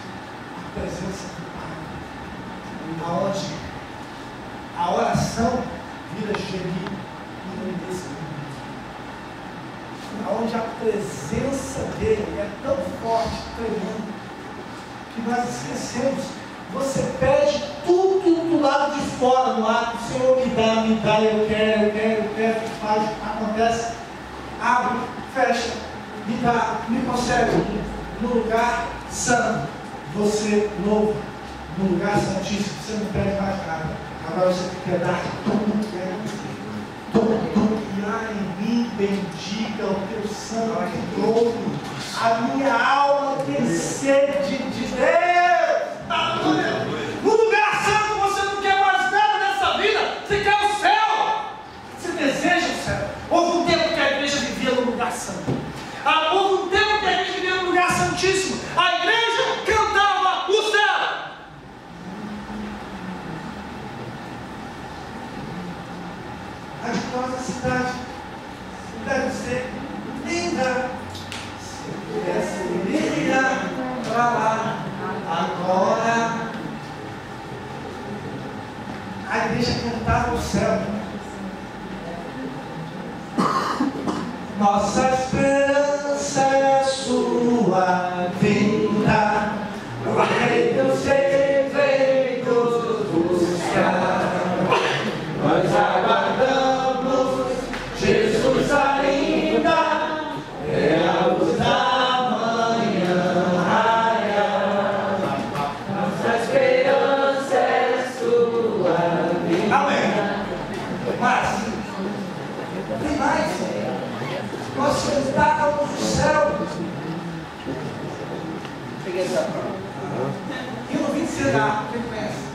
a presença do Pai, aonde a oração vira gemido e engrandecimento, aonde a presença dele é tão forte, tremenda, que nós esquecemos. Você pede tudo do lado de fora, no lado, Senhor, me dá, eu quero, faz, acontece, abre, fecha, me dá, me concede. No lugar santo, você louva. No lugar santíssimo, você não pede mais nada. Agora você quer dar tudo que é tudo que há em mim, bendiga o teu santo nome. A minha alma tem sede de Deus. Aleluia. No lugar santo você não quer mais nada nessa vida, você quer o céu, você deseja o céu. Houve um tempo que a igreja vivia no lugar santo, houve um tempo que a igreja vivia no lugar santíssimo, a igreja cantava o céu. A gloriosa cidade deve ser linda, se pudesse ir para lá. Agora, a igreja cantava o céu. Nossa esperança é a sua vinda. Vai Deus veio buscar. Nós aguardamos Jesus ainda. É a luz da manhã. Mas, tem mais. Nós cantávamos o céu. Peguei essa prova. E eu não vim ensinar. Quem conhece?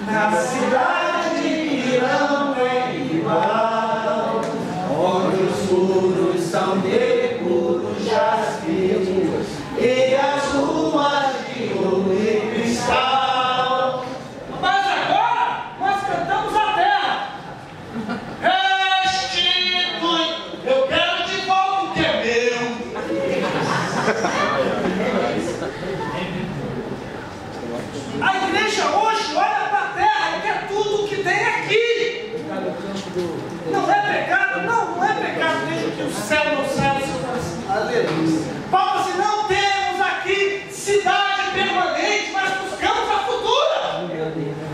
Na cidade que não tem igual, onde os muros são de puro jaspe e as ruas de ouro e cristal. Mas agora nós cantamos a terra. Restitui, eu quero de volta o que é meu. A igreja hoje olha para a terra e quer tudo o que tem aqui. Não é pecado, não é pecado desde que o céu não sai do seu coração. Paulo assim, não temos aqui cidade permanente, mas buscamos a futura.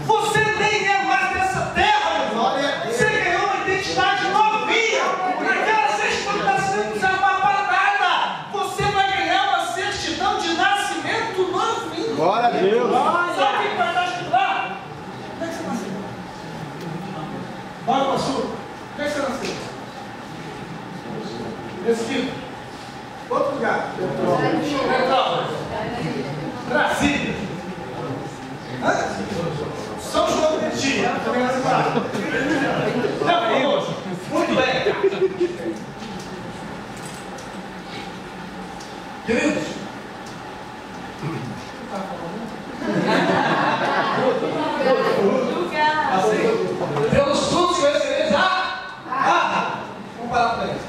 Você nem é mais dessa terra, meu irmão. Você ganhou uma identidade novinha. Naquela certidão de nascimento não serve para nada. Você vai ganhar uma certidão de nascimento novinho. Glória a Deus. Sabe o que vai estar escrito lá? Onde é que você nasceu? Bora para a sua. Onde é que você nasceu? Mesquita. Outro lugar. Petrópolis. Brasília. São João do Meriti. Também mais embaixo. Muito bem. Queridos, pelos frutos conhecereis vamos parar para isso.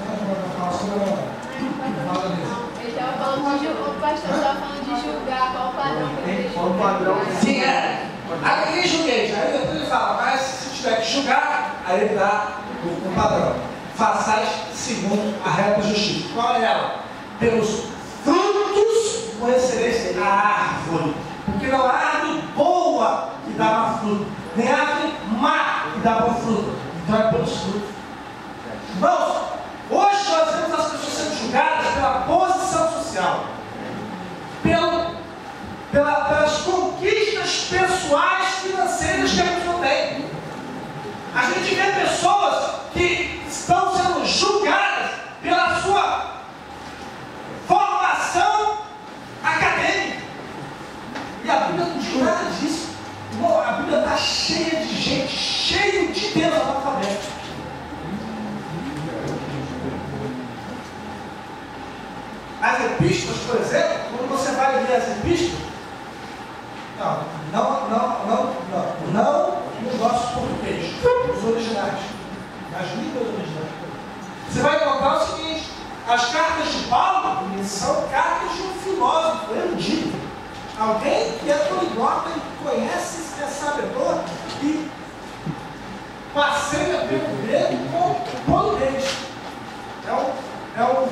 Ele estava falando de julgar, o pastor estava falando de julgar, qual o padrão que ele Sim, é. Aí ninguém julguei, aí depois ele fala, mas se tiver que julgar, aí ele dá o padrão. Façais segundo a regra da justiça. Qual é ela? Pelos frutos conhecereis a árvore. Porque não há árvore boa que dá má fruto, nem árvore má que dá bom fruto. Então é pelos frutos. Irmãos, hoje nós vemos as pessoas sendo julgadas pela posição social, pelas conquistas pessoais financeiras que a pessoa tem. A gente vê pessoas que estão sendo julgadas pela sua formação acadêmica. E a Bíblia não diz nada disso. A Bíblia está cheia de gente, cheio de Deus analfabeto. As epístolas, por exemplo, quando você vai ler as epístolas, não no nosso português, os originais, nas línguas originais. Você vai encontrar o seguinte: as cartas de Paulo são cartas de um filósofo erudito, alguém que é poliglota e conhece, é sabedor e passeia pelo grego com polonês. É um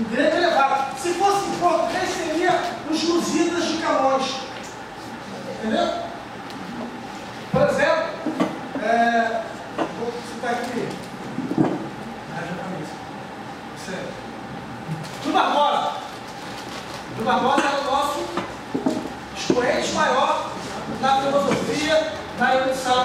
grego elevado. Se fosse em português, seria os Lusíadas de Camões. Entendeu? Por exemplo, vou citar aqui. Do Barbosa. Do Barbosa é o nosso expoente maior na filosofia, na erudição.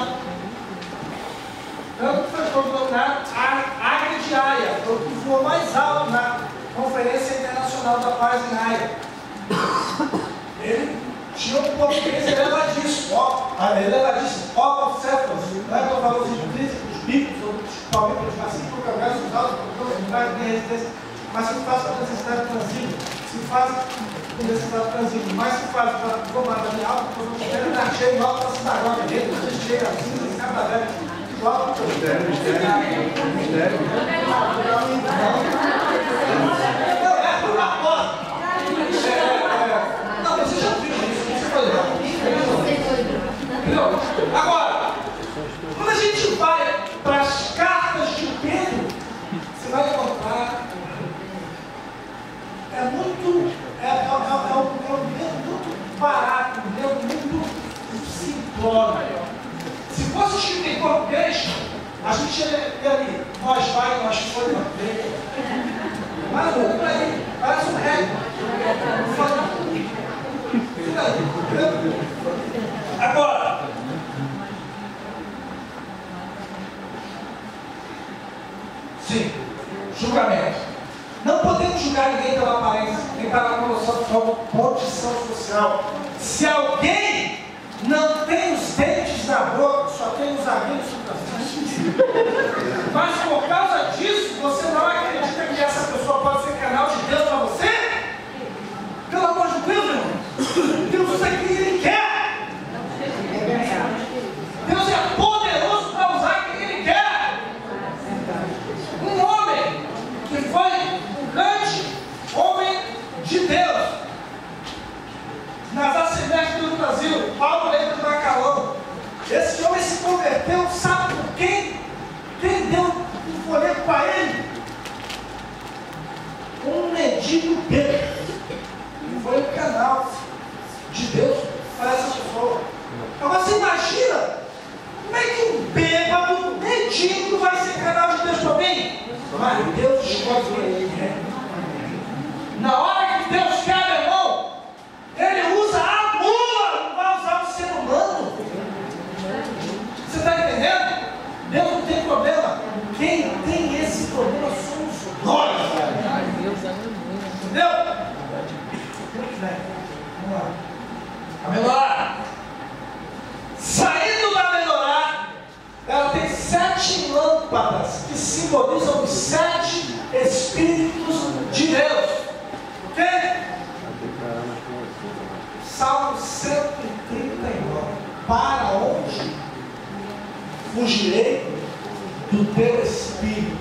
Tanto que foi condecorado a Águia de Haia, foi o que voou mais alto na Conferência Internacional da Paz em Haia. Ele tinha um português elevadíssimo, Céfalos, não é que eu falo os intrínsecos, bíblicos, principalmente assim, porque eu quero usar os de resistência, mas se faz com necessidade transível, se faz com necessidade transível, mas se faz para formar da minha alta, porque eu não quero dar cheio igual para a sinagoga dele, a gente chega assim, cada velho, igual para o não, você já viu isso, você foi legal. Agora, quando a gente vai para as cartas de Pedro, você vai encontrar um livro muito barato, um livro muito simplório. Se fosse escrito em português, a gente ia ali, nós vai, nós foi, nós veio. Mas o aí, parece um recorde. Agora, sim, julgamento. Não podemos julgar ninguém pela aparência, nem pela condição social. Se alguém não tem os dentes na boca, só tem os amigos superfície. Mas por causa disso, você não acredita que essa pessoa pode ser canal de Deus para você? Pelo amor de Deus, irmão. Deus usa quem Ele quer. Deus é poderoso para usar quem Ele quer. Um homem que foi um grande homem de Deus nas Assembleias do Brasil, Paulo Leite de Macalão. Esse homem se converteu, sabe por quem? Quem deu um folheto para ele? Um mendigo bêbado. E foi o canal de Deus para essa pessoa. Agora você imagina como é que um bêbado, um mendigo vai ser canal de Deus para mim? Mas Deus escolhe quem Ele quer. Na hora que Deus quer, meu irmão, Ele usa a mula, não vai usar o ser humano. Você está entendendo? Deus não tem problema. Quem tem esse problema somos nós. fugirei do teu espírito?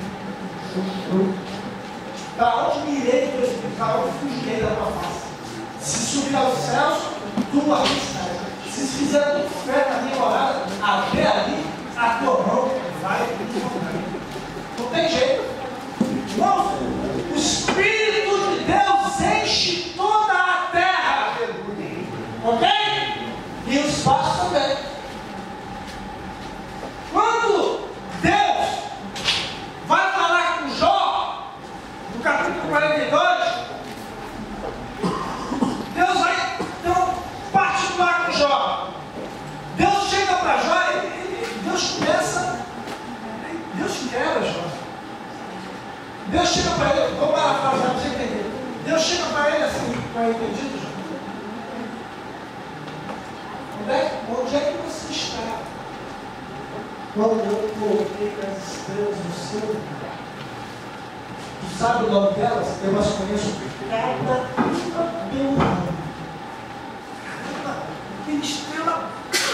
Para onde me irei do teu espírito? Para onde fugirei da tua face? Se subir aos céus, tu ali estás. Se fizer muito fé na minha morada, até ali a tua mão vai me encontrar. Não tem jeito. Não, o Espírito de Deus enche toda a terra. Ok? E o espaço também. Quando Deus vai falar com Jó, no capítulo 42, Deus vai ter um particular com Jó. Deus chega para Jó e Deus começa. Deus quebra Jó. Deus chega para ele, vou parafrasear para você entender. Deus chega para ele assim, para entendido, Jó. Onde é que você está? Quando eu coloquei as estrelas no seu lugar. Tu sabe o nome delas? Eu as conheço cada uma pelo nome. Caramba, que estrela,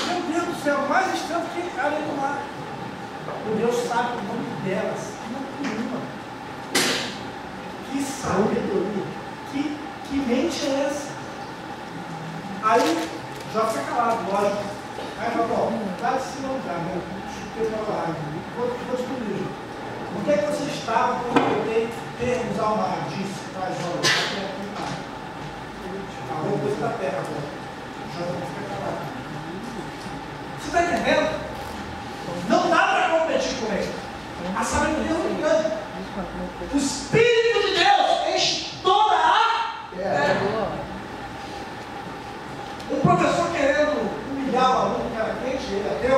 meu Deus do céu, mais estrela que além do mar. O Deus sabe o nome delas, uma por uma. Que sabedoria, que mente é essa? Aí, já foi calado, lógico. Aí, Jó, vai se lembrar, né? Chutei para lá, vou te pedir. Onde é que você estava quando eu tentei termos ao mar? Disse para Jó, falou coisa da terra agora. Jó não fica calado. Você está entendendo? Não dá para competir com ele. A sabedoria é muito grande. O Espírito de Deus enche toda a terra. Um professor querendo humilhar o aluno que era quente, ele ateu,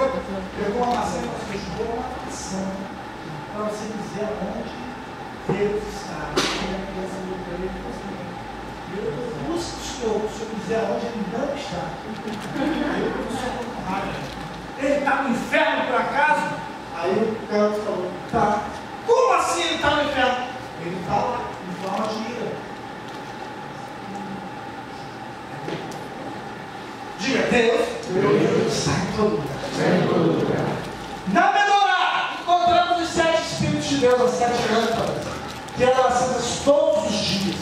pegou uma maçã e falou: jogou uma maçã para você dizer onde Deus está. E a criança olhou para ele e falou assim: busque o Senhor, se eu quiser onde ele não está. Aí o professor ficou com raiva. Ele está no inferno por acaso? Aí o cara falou: tá. Como assim ele está no inferno? Ele está lá, em forma de ira. Diga: Deus está em todo lugar. Na menorá, encontramos os 7 Espíritos de Deus, as 7 lâmpadas, que eram acesas todos os dias.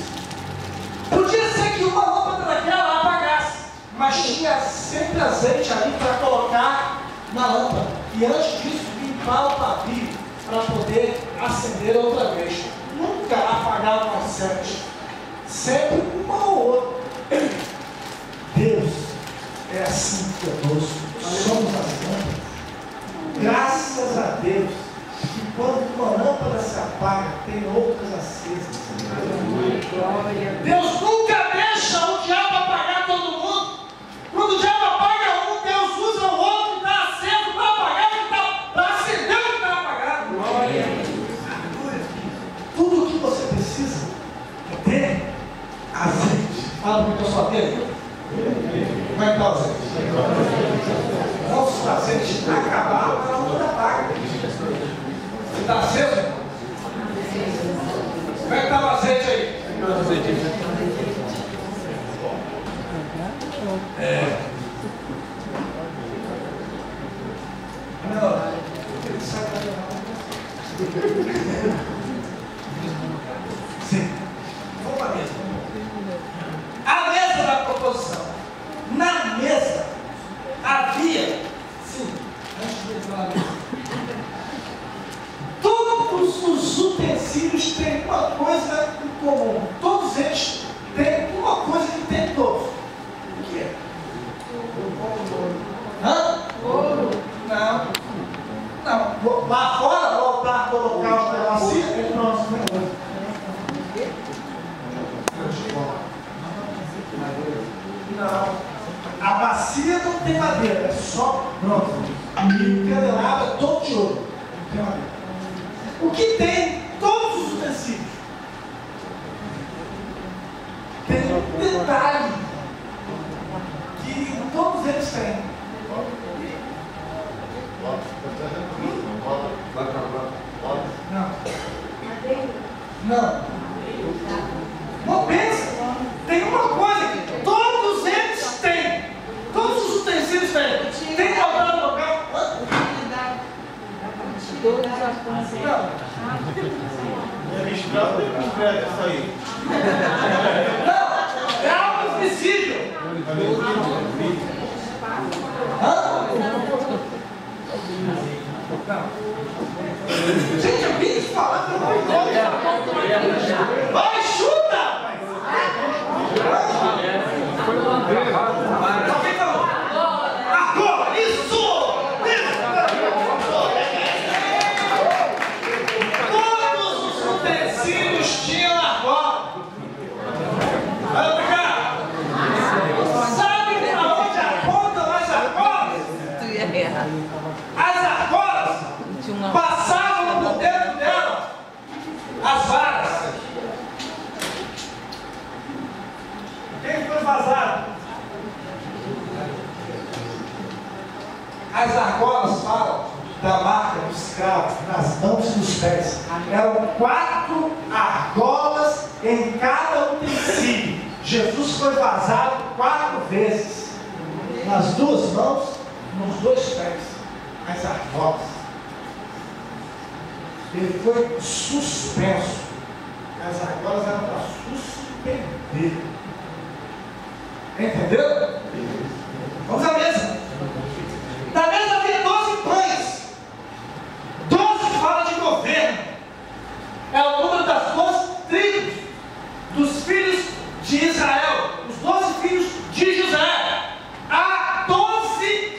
Podia ser que uma lâmpada daquela apagasse, mas tinha sempre azeite ali para colocar na lâmpada. E antes disso, limpar o pavio para poder acender outra vez. Nunca apagavam as 7. Sempre uma ou outra. Deus é assim conosco. Somos as lâmpadas. Graças a Deus que quando uma lâmpada se apaga, tem outras acesas. Deus nunca deixa o diabo apagar todo mundo. Quando o diabo apaga um, Deus usa o outro que está aceso para apagar, para acender o que está apagado. Tudo o que você precisa é ter azeite. Fala para o teu só dele. Como é que está o azeite? Não, se o azeite acabar, a lâmpada apaga. Você está aceso, irmão? Como é que está o azeite aí? Não, ele sai sim. Vamos para a mesa. A mesa da proposição. Na mesa havia, sim, antes de entrar na mesa, todos os utensílios têm uma coisa em comum. Todos eles têm uma coisa que tem todos. O que é? Hã? Ouro. Não. Não. Lá fora, no altar, colocar os negocinhos, ele não Não. A bacia não tem madeira, é só bronze. E o candelabro é todo de ouro. Não tem madeira. O que tem todos os utensílios? Tem um detalhe que todos eles têm. Não. Não. Não pensa. Tem uma coisa que todos eles têm. Todos os utensílios têm. Tem que botar no local. Não, é algo visível. Gente, eu vim te falar pelo amor de Deus. Vai, chuta! Agora, isso! Todos os utensílios tinham argola. Olha pra cá. Sabe pra onde apontam as argolas? As argolas passavam por dentro dela as varas. Quem foi vazado? As argolas falam da marca do escravo nas mãos e nos pés. Eram 4 argolas em cada utensílio. Jesus foi vazado 4 vezes. Nas 2 mãos, nos 2 pés. As argolas. Ele foi suspenso. As argolas eram para suspender. Entendeu? Vamos à mesa. Na mesa havia 12 pães. 12 fala de governo. É o número das 12 tribos dos filhos de Israel. Os 12 filhos de José. Há 12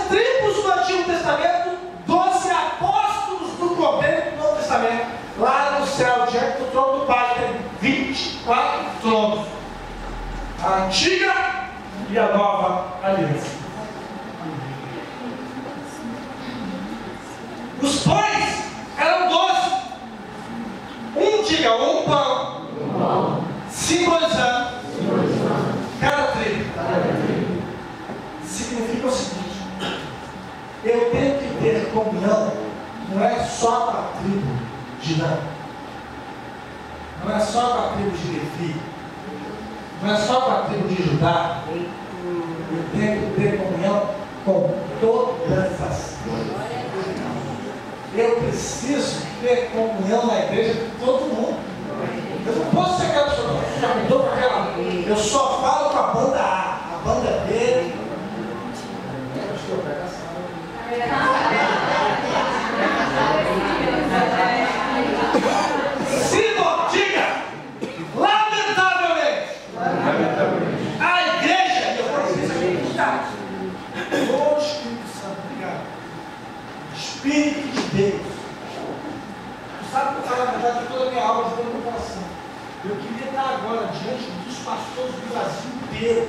tribos do Antigo Testamento, 12 apóstolos do governo do Novo Testamento. Lá no céu, diante do trono do Pai, tem 24 tronos. A antiga e a nova aliança. Os pães eram 12. Diga, um pão. Simbolizando cada tribo. Significa o seguinte: eu tenho que ter comunhão, não é só para a tribo de Dan, não é só para a tribo de Levi, não é só para a tribo de Judá. Eu tenho que ter comunhão com todas as tribos. Eu preciso ter comunhão na igreja com todo mundo. Eu não posso ser aquela pessoa que já mudou para aquela. Eu só falo com a banda A, a banda B. Senhor, diga, lamentavelmente, a igreja, eu vou dizer isso aqui, está o Espírito Santo, obrigado. Espírito de Deus. Tu sabe que eu falo a verdade de toda a minha alma, de todo o meu coração. Eu queria estar agora diante dos pastores do Brasil inteiro.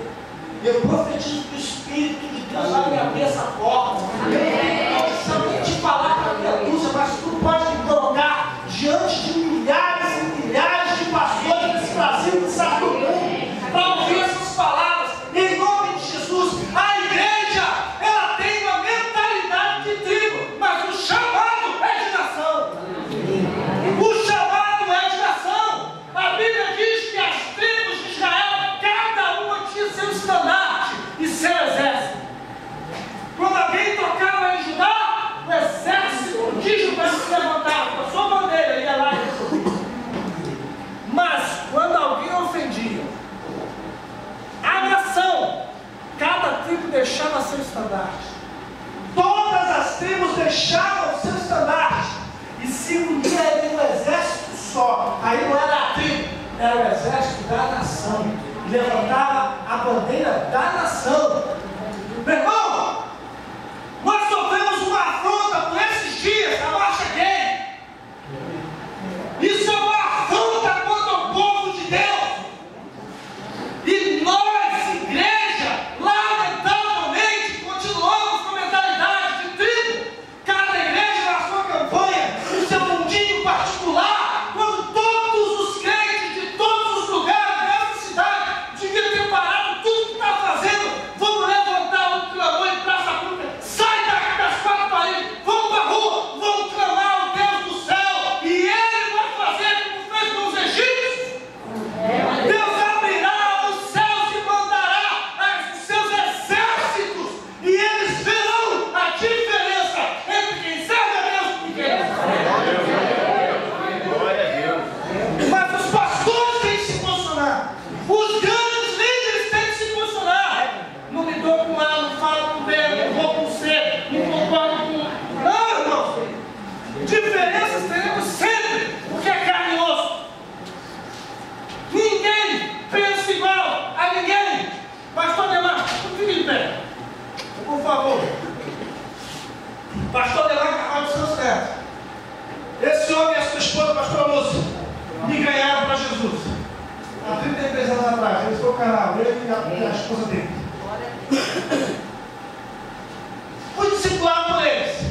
Eu profetizo que o Espírito de Deus vai me abrir essa porta. Eu não preciso te falar para a minha luz, mas tu pode me colocar diante de milhares e milhares de pastores desse Brasil que sabe do mundo, para ouvir essas palavras, em nome de Jesus. A igreja, ela tem uma mentalidade de tribo, mas o chamado é de nação. O chamado é de nação. A Bíblia diz que as tribos de Israel, cada uma tinha seu estandarte e seu exército. Quando alguém tocava em Judá, o exército de Judá se levantava com a sua bandeira e ia lá e resolvia. Mas quando alguém ofendia a nação, cada tribo deixava seu estandarte. Todas as tribos deixavam seu estandarte e se unia em um exército só. Aí não era a tribo, era o exército da nação. E levantava a bandeira da nação. Meu irmão, nós sofremos uma afronta por esses dias da marcha gay. Isso é uma afronta contra o povo de Deus. E nós, igreja, lamentavelmente, continuamos com a mentalidade de tribo. Cada igreja na sua campanha, no seu mundinho particular, quando todos os crentes de todos os lugares dessa cidade deviam ter parado tudo que está fazendo. Vamos levantar um clamor Diferenças teremos sempre, porque é carne e osso. Ninguém pensa igual a ninguém. Pastor Demar, fique de pé. Por favor. Pastor Demar Carvalho dos Santos Neto. Esse homem e a sua esposa, pastor Lúcio, me ganharam para Jesus. Há 33 anos atrás, eles foram canal, ele e a esposa dele. Fui discipulado por eles.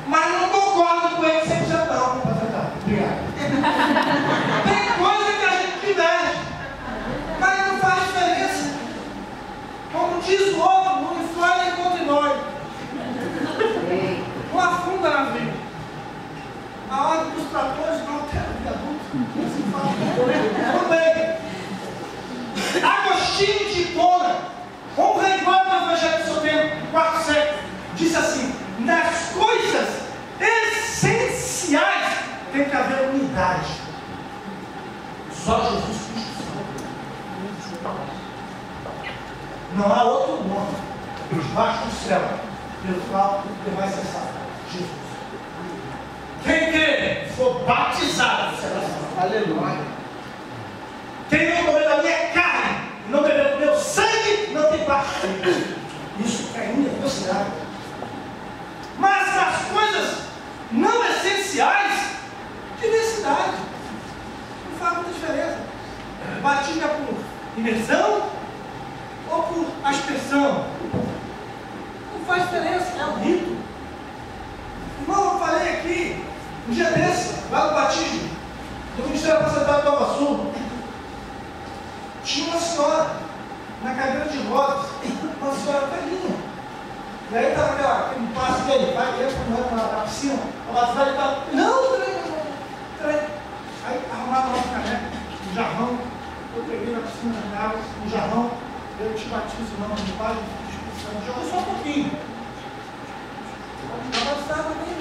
Mas não concordo com eles 100% não. Obrigado. Tem coisa que a gente diverge, mas não faz diferença. Como diz o outro, não inflama encontre nós. Não afunda na vida. A ordem dos tratores não altera o viaduto. Assim fala. Tudo bem. Agostinho de Hipona, um reitor do Evangelho de seu tempo, quarto século, disse assim: nas coisas essenciais tem que haver unidade. Só Jesus Cristo. Não há outro nome debaixo do céu pelo qual ele vai cessar. Jesus. Quem crê, for batizado, será salvo. Aleluia. Quem não comer da minha carne, não beber do meu sangue, não tem parte comigo. Isso é universidade. Mas nas coisas não essenciais, diversidade. Não faz muita diferença. Batismo é por imersão ou por aspersão. Não faz diferença, é o rito. Irmão, eu falei aqui, um dia desse, lá no batismo, do Ministério Aposentado de Nova Sul, tinha uma senhora na cadeira de rodas, uma senhora velhinha. E aí estava aquele passe dele, vai dentro na piscina, a batizada ele estava, não, peraí. Aí arrumaram lá no caneco, no jarrão, eu peguei na piscina, na água, no jarrão, eu te batizo o nome do Pai, do Espírito Santo, jogou só um pouquinho. A batizada também,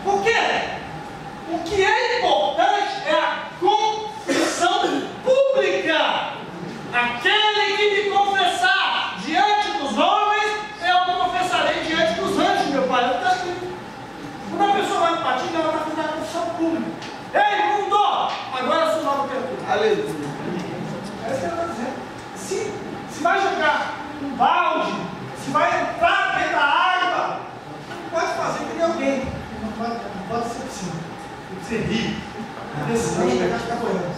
por quê? O que é importante é a confissão pública. Aquele que me confessar diante dos homens, eu me confessarei diante dos anjos, meu Pai. Não está escrito. Quando a pessoa vai no batismo, ela está fazendo a confissão pública. Ei, mundo! Agora eu sou nova criatura. Aleluia. É isso que ela está dizendo. Se vai jogar um balde, se vai entrar dentro da água, não pode fazer que nem alguém. Não pode ser assim. Tem que ser rico. Nesse ano vai ficar boiando.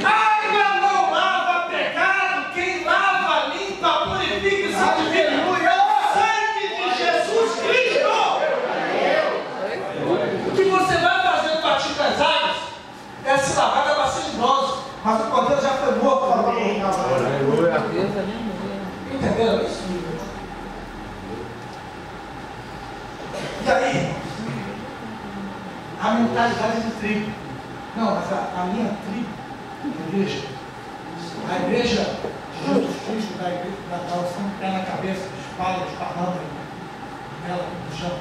Água não lava pecado, quem lava, limpa, purifica e santifica. É o sangue de Jesus Cristo. O que você vai fazer no batismo das águas é se lavar da bacia de bronze. Mas o cordeiro já foi morto para lavar o carro. Entenderam isso? E aí, a mentalidade de tribo. Não, mas a minha tribo, a igreja de Jesus Cristo, da igreja da oração de pé na cabeça, de espalha, de parranda, dela, do chão.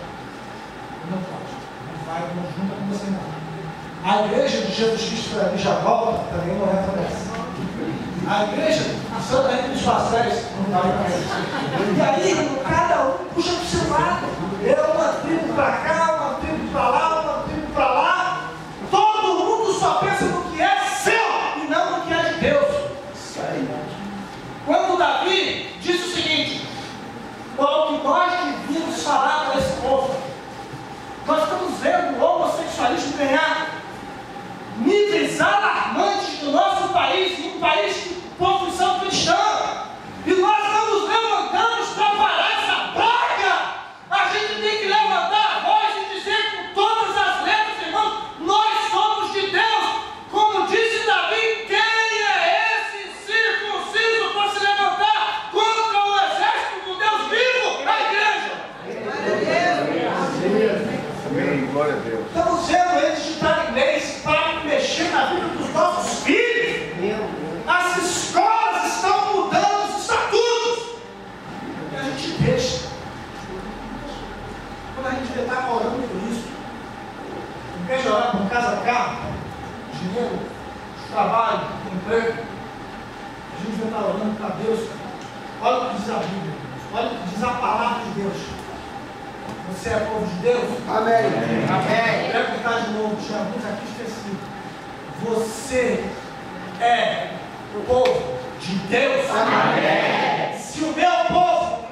Não pode. Não vai, não junta com você não. A igreja de Jesus Cristo da igreja volta, também não entra nessa. A igreja de Santa Rita dos Pastéis não vai para isso. E aí, cada um puxa para o seu lado. Eu, uma tribo para cá, uma tribo para lá, uma tribo para lá. Todo mundo só pensa no que é seu e não no que é de Deus. Quando Davi disse o seguinte: o que nós devíamos falar para esse povo, nós estamos vendo o homossexualismo ganhar níveis alarmantes no nosso país, em um país de confissão cristã, e nós não nos levantamos para parar essa praga. A gente tem que levantar a voz e dizer com todas as letras, irmãos, nós somos de Deus. Como disse Davi, quem é esse circunciso para se levantar contra o exército do Deus vivo? A igreja. Amém, glória a Deus. Estamos vendo eles ditar inglês para mexer na vida dos nossos filhos. As escolas estão mudando os estatutos. E a gente deixa. Quando a gente devia estar orando por isso, em vez de orar por casa, carro, dinheiro, trabalho, emprego, a gente devia estar orando para Deus. Olha o que diz a Bíblia, olha o que diz a palavra de Deus. Você é povo de Deus? Amém. Amém. Quero contar de novo, tinha alguns aqui esquecidos. Você é o povo de Deus. Amém. Se o meu povo,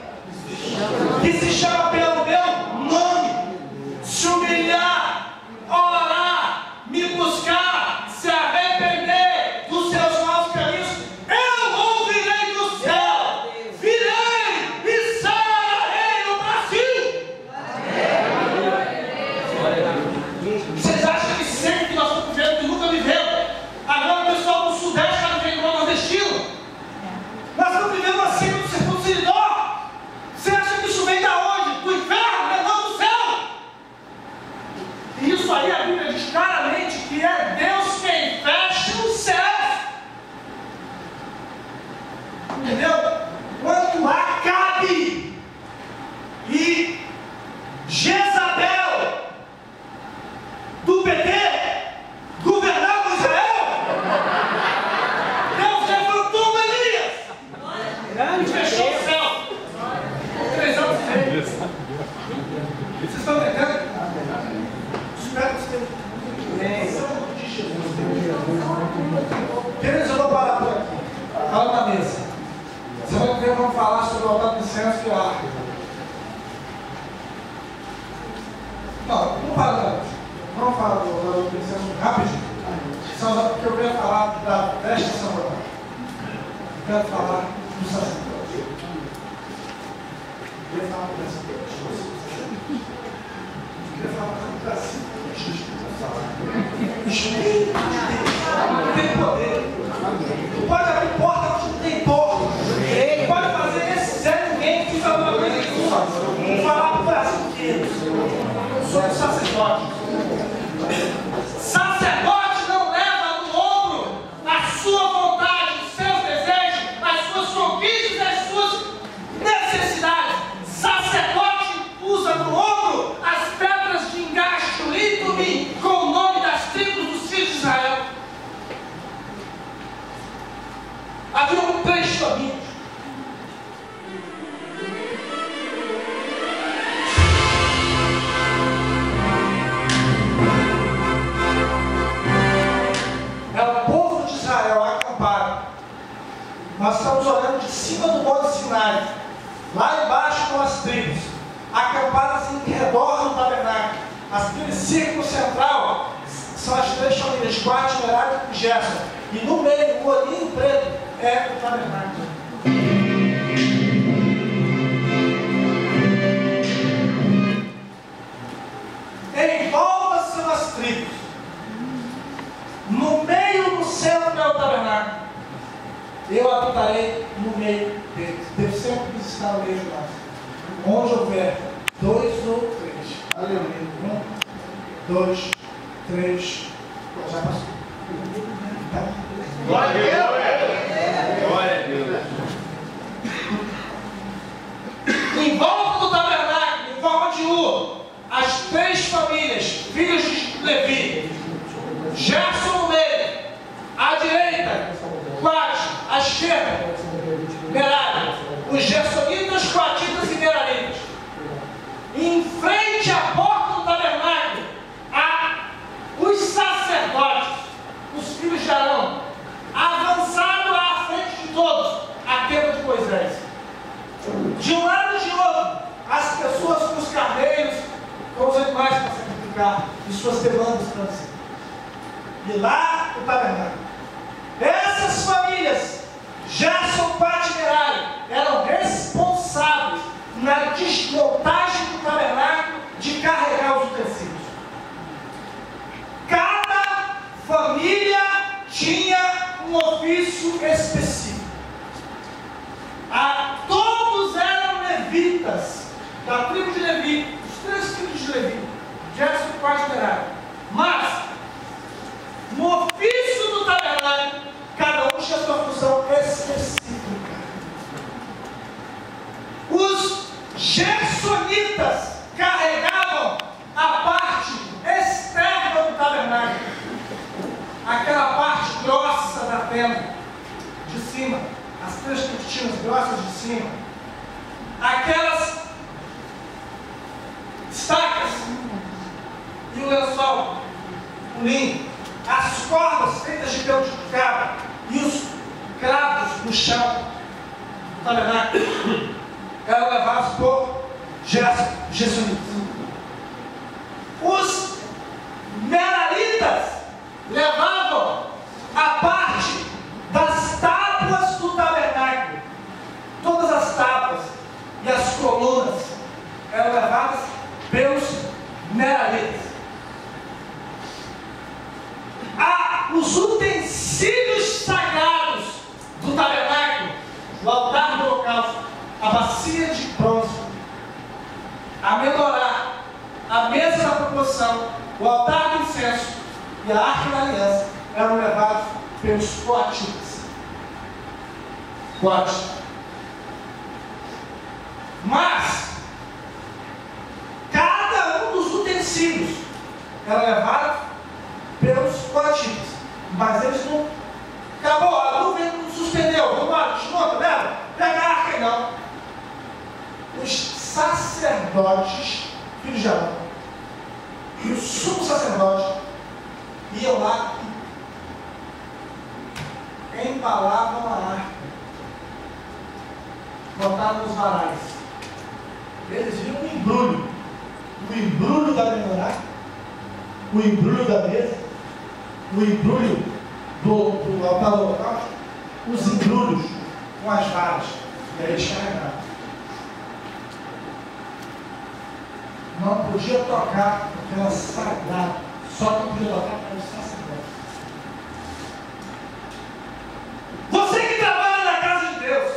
que se chama pelo meu nome, se humilhar, orar, me buscar, se arrepender dos seus maus caminhos, eu ouvirei do céu, virei e sararei no Brasil. Vocês acham que sempre que nós estamos vivendo, que nunca vivemos? Agora o pessoal do Sudeste está vivendo igual nordestino. Nós estamos vivendo assim no circuncididor. Você acha que isso vem da onde? Do inferno, não do céu? E isso aí a Bíblia diz claramente que é Deus quem fecha os céus. Entendeu? Quando Acabe e Jezabel do PT governavam Israel, Deus levantou Elias e fechou o céu. 3 anos e meio. Vocês estão entendendo? Espero que vocês tenham de Jesus. Queridos, eu vou parar por aqui. Fala na mesa. Semana que vem vamos falar sobre o altar de incenso e a arca. Não para não. Vamos falar do altar de incenso rapidinho. Só porque eu quero falar da veste sacerdotal. Eu quero falar do sacerdote. Eu queria falar do sacerdote. Eu queria falar do sacerdote. Espírito de Deus tem poder. Pode abrir porta onde não tem porta. Pode fazer esse Zé ninguém que fica alguma coisa nenhuma. Vou falar para o Brasil inteiro sobre o sacerdote. Sacerdote não leva no ombro a sua vontade, os seus desejos, as suas conquistas, as suas necessidades. Sacerdote usa no ombro as pedras de engaste, o lítome, com o nome das tribos dos filhos de Israel. Havia 3 famílias. É o povo de Israel acampado. Nós estamos olhando de cima do Monte Sinai. Lá embaixo com as tribos, acampadas em redor do tabernáculo. Aquele círculo central são as 3 famílias, Coate, Merari e Gerson. E no meio, o olhinho preto é o tabernáculo. Em volta são as tribos. No meio do centro é o tabernáculo. Eu habitarei no meio deles. Deus sempre quis estar no meio de nós. Onde houver 2 ou 3. Aleluia. 1, 2, 3. Já passou. Glória a Deus. Glória a Deus. Em volta do tabernáculo, em forma de U, as 3 famílias, filhos de Levi. Gerson no meio, à direita, Coate, à esquerda, Merari. Os gersonitas, coatitas e meraritas. Em frente à porta do tabernáculo, há os sacerdotes, os filhos de Arão, avançado à frente de todos, a tenda de Moisés. De um lado e de outro, as pessoas com os carneiros, com os animais para sacrificar, e suas demandas para si. E lá o tabernáculo. Essas famílias, Gerson, Coate e Merari, eram responsáveis na desmontagem do tabernáculo de carregar os utensílios. Cada família tinha um ofício específico. Todos eram levitas, da tribo de Levi, os 3 filhos de Levi, Gerson, Coate e Merari. Mas, no ofício do tabernáculo, cada um tinha sua função específica. Os gersonitas carregavam a parte externa do tabernáculo, aquela parte grossa da tenda, de cima, as 3 cortinas grossas de cima, aquelas estacas e o lençol, o linho, as cordas feitas de pelo de cabra e os cravos no chão do tabernáculo eram levados por Gersonitas. Os meraritas levavam a parte das tábuas do tabernáculo. Todas as tábuas e as colunas eram levadas pelos meraritas. Os utensílios sagrados do tabernáculo, o altar do holocausto, a bacia de bronze, a menorá, a mesa da proposição, o altar do incenso e a arca da aliança eram levados pelos coatitas. Mas cada um dos utensílios era levado pelos coatitas. Mas eles não. Acabou, a nuvem não suspendeu. Vamos lá, desmonta, leva. Pega a arca, não. Os sacerdotes, filhos de Arão, e o sumo sacerdote iam lá e embalavam a arca, botavam nos varais. Eles viam o embrulho da menorá, o embrulho da mesa, o embrulho do altar do holocausto, os embrulhos com as varas, e aí eles carregavam. Não podia tocar, porque era sagrado. Só que podia tocar para o sacerdote. Você que trabalha na casa de Deus,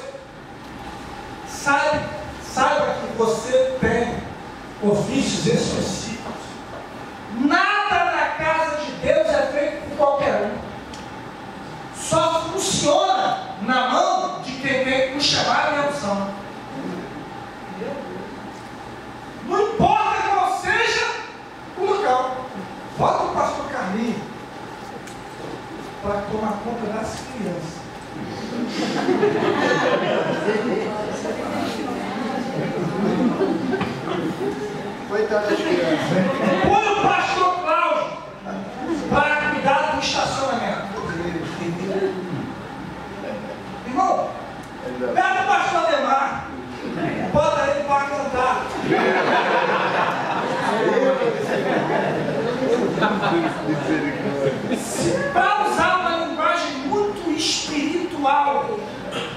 saiba que você tem ofícios específicos. Nada na casa de Deus é feito por qualquer um. Só funciona na mão de quem tem o chamado e a unção. Não importa qual seja o local. Bota o pastor Carlinhos para tomar conta das crianças. Coitado das crianças. Põe o pastor Cláudio para cuidar do estacionamento. Irmão, pega o pastor Ademar, bota ele para cantar. Para usar uma linguagem muito espiritual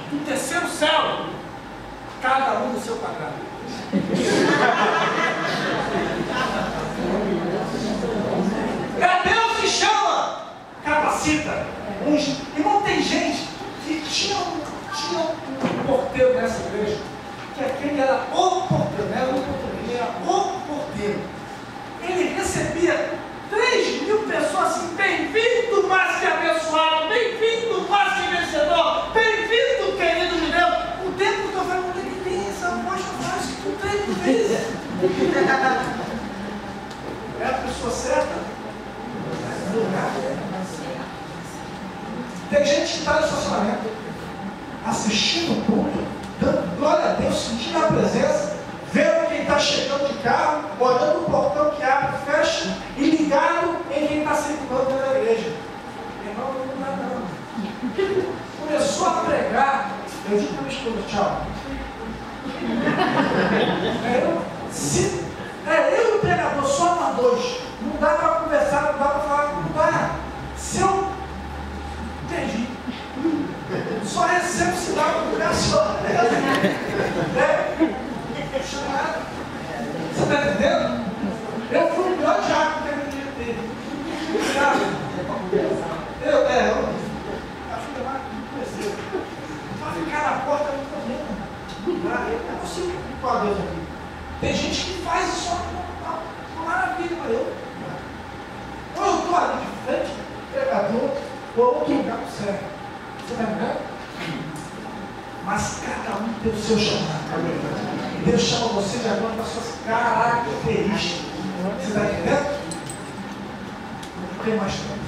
do terceiro céu, cada um no seu quadrado. É Deus que chama, capacita. Irmão, tem gente que tinha um porteiro nessa igreja, que aquele era o porteiro, não era o porteiro, ele era o porteiro. Ele recebia 3.000 pessoas assim: bem-vindo, mais que abençoado, bem-vindo, mais que vencedor, bem-vindo, querido de Deus. O tempo que eu falei, onde é que tem essa voz que faz com 3 vezes? É a pessoa certa? No lugar. Tem gente que está no estacionamento, assistindo o culto, dando glória a Deus, sentindo a presença, vendo quem está chegando de carro, olhando o portão que abre, fecha, e ligado em quem está circulando dentro da igreja. Irmão, não dá não. Começou a pregar, eu digo para minha esposa: tchau. Eu e o pregador, só nós dois. Não dá para conversar, não dá para falar, não dá. Se eu entendi, só recebo sinal do lugar só. Você está entendendo? Eu fui o pior diabo que ele devia ter. Eu acho que lá conheceu. Para ficar na porta não tem problema. Eu não consigo com a Deus aqui. Tem gente que faz isso uma maravilha para eu. Ou eu estou ali de frente, pregador, ou outro lugar para o céu. Você está entendendo? Mas cada um tem o seu chamado. Deus chama você de acordo com as suas características. Você está entendendo? Não tem mais tempo.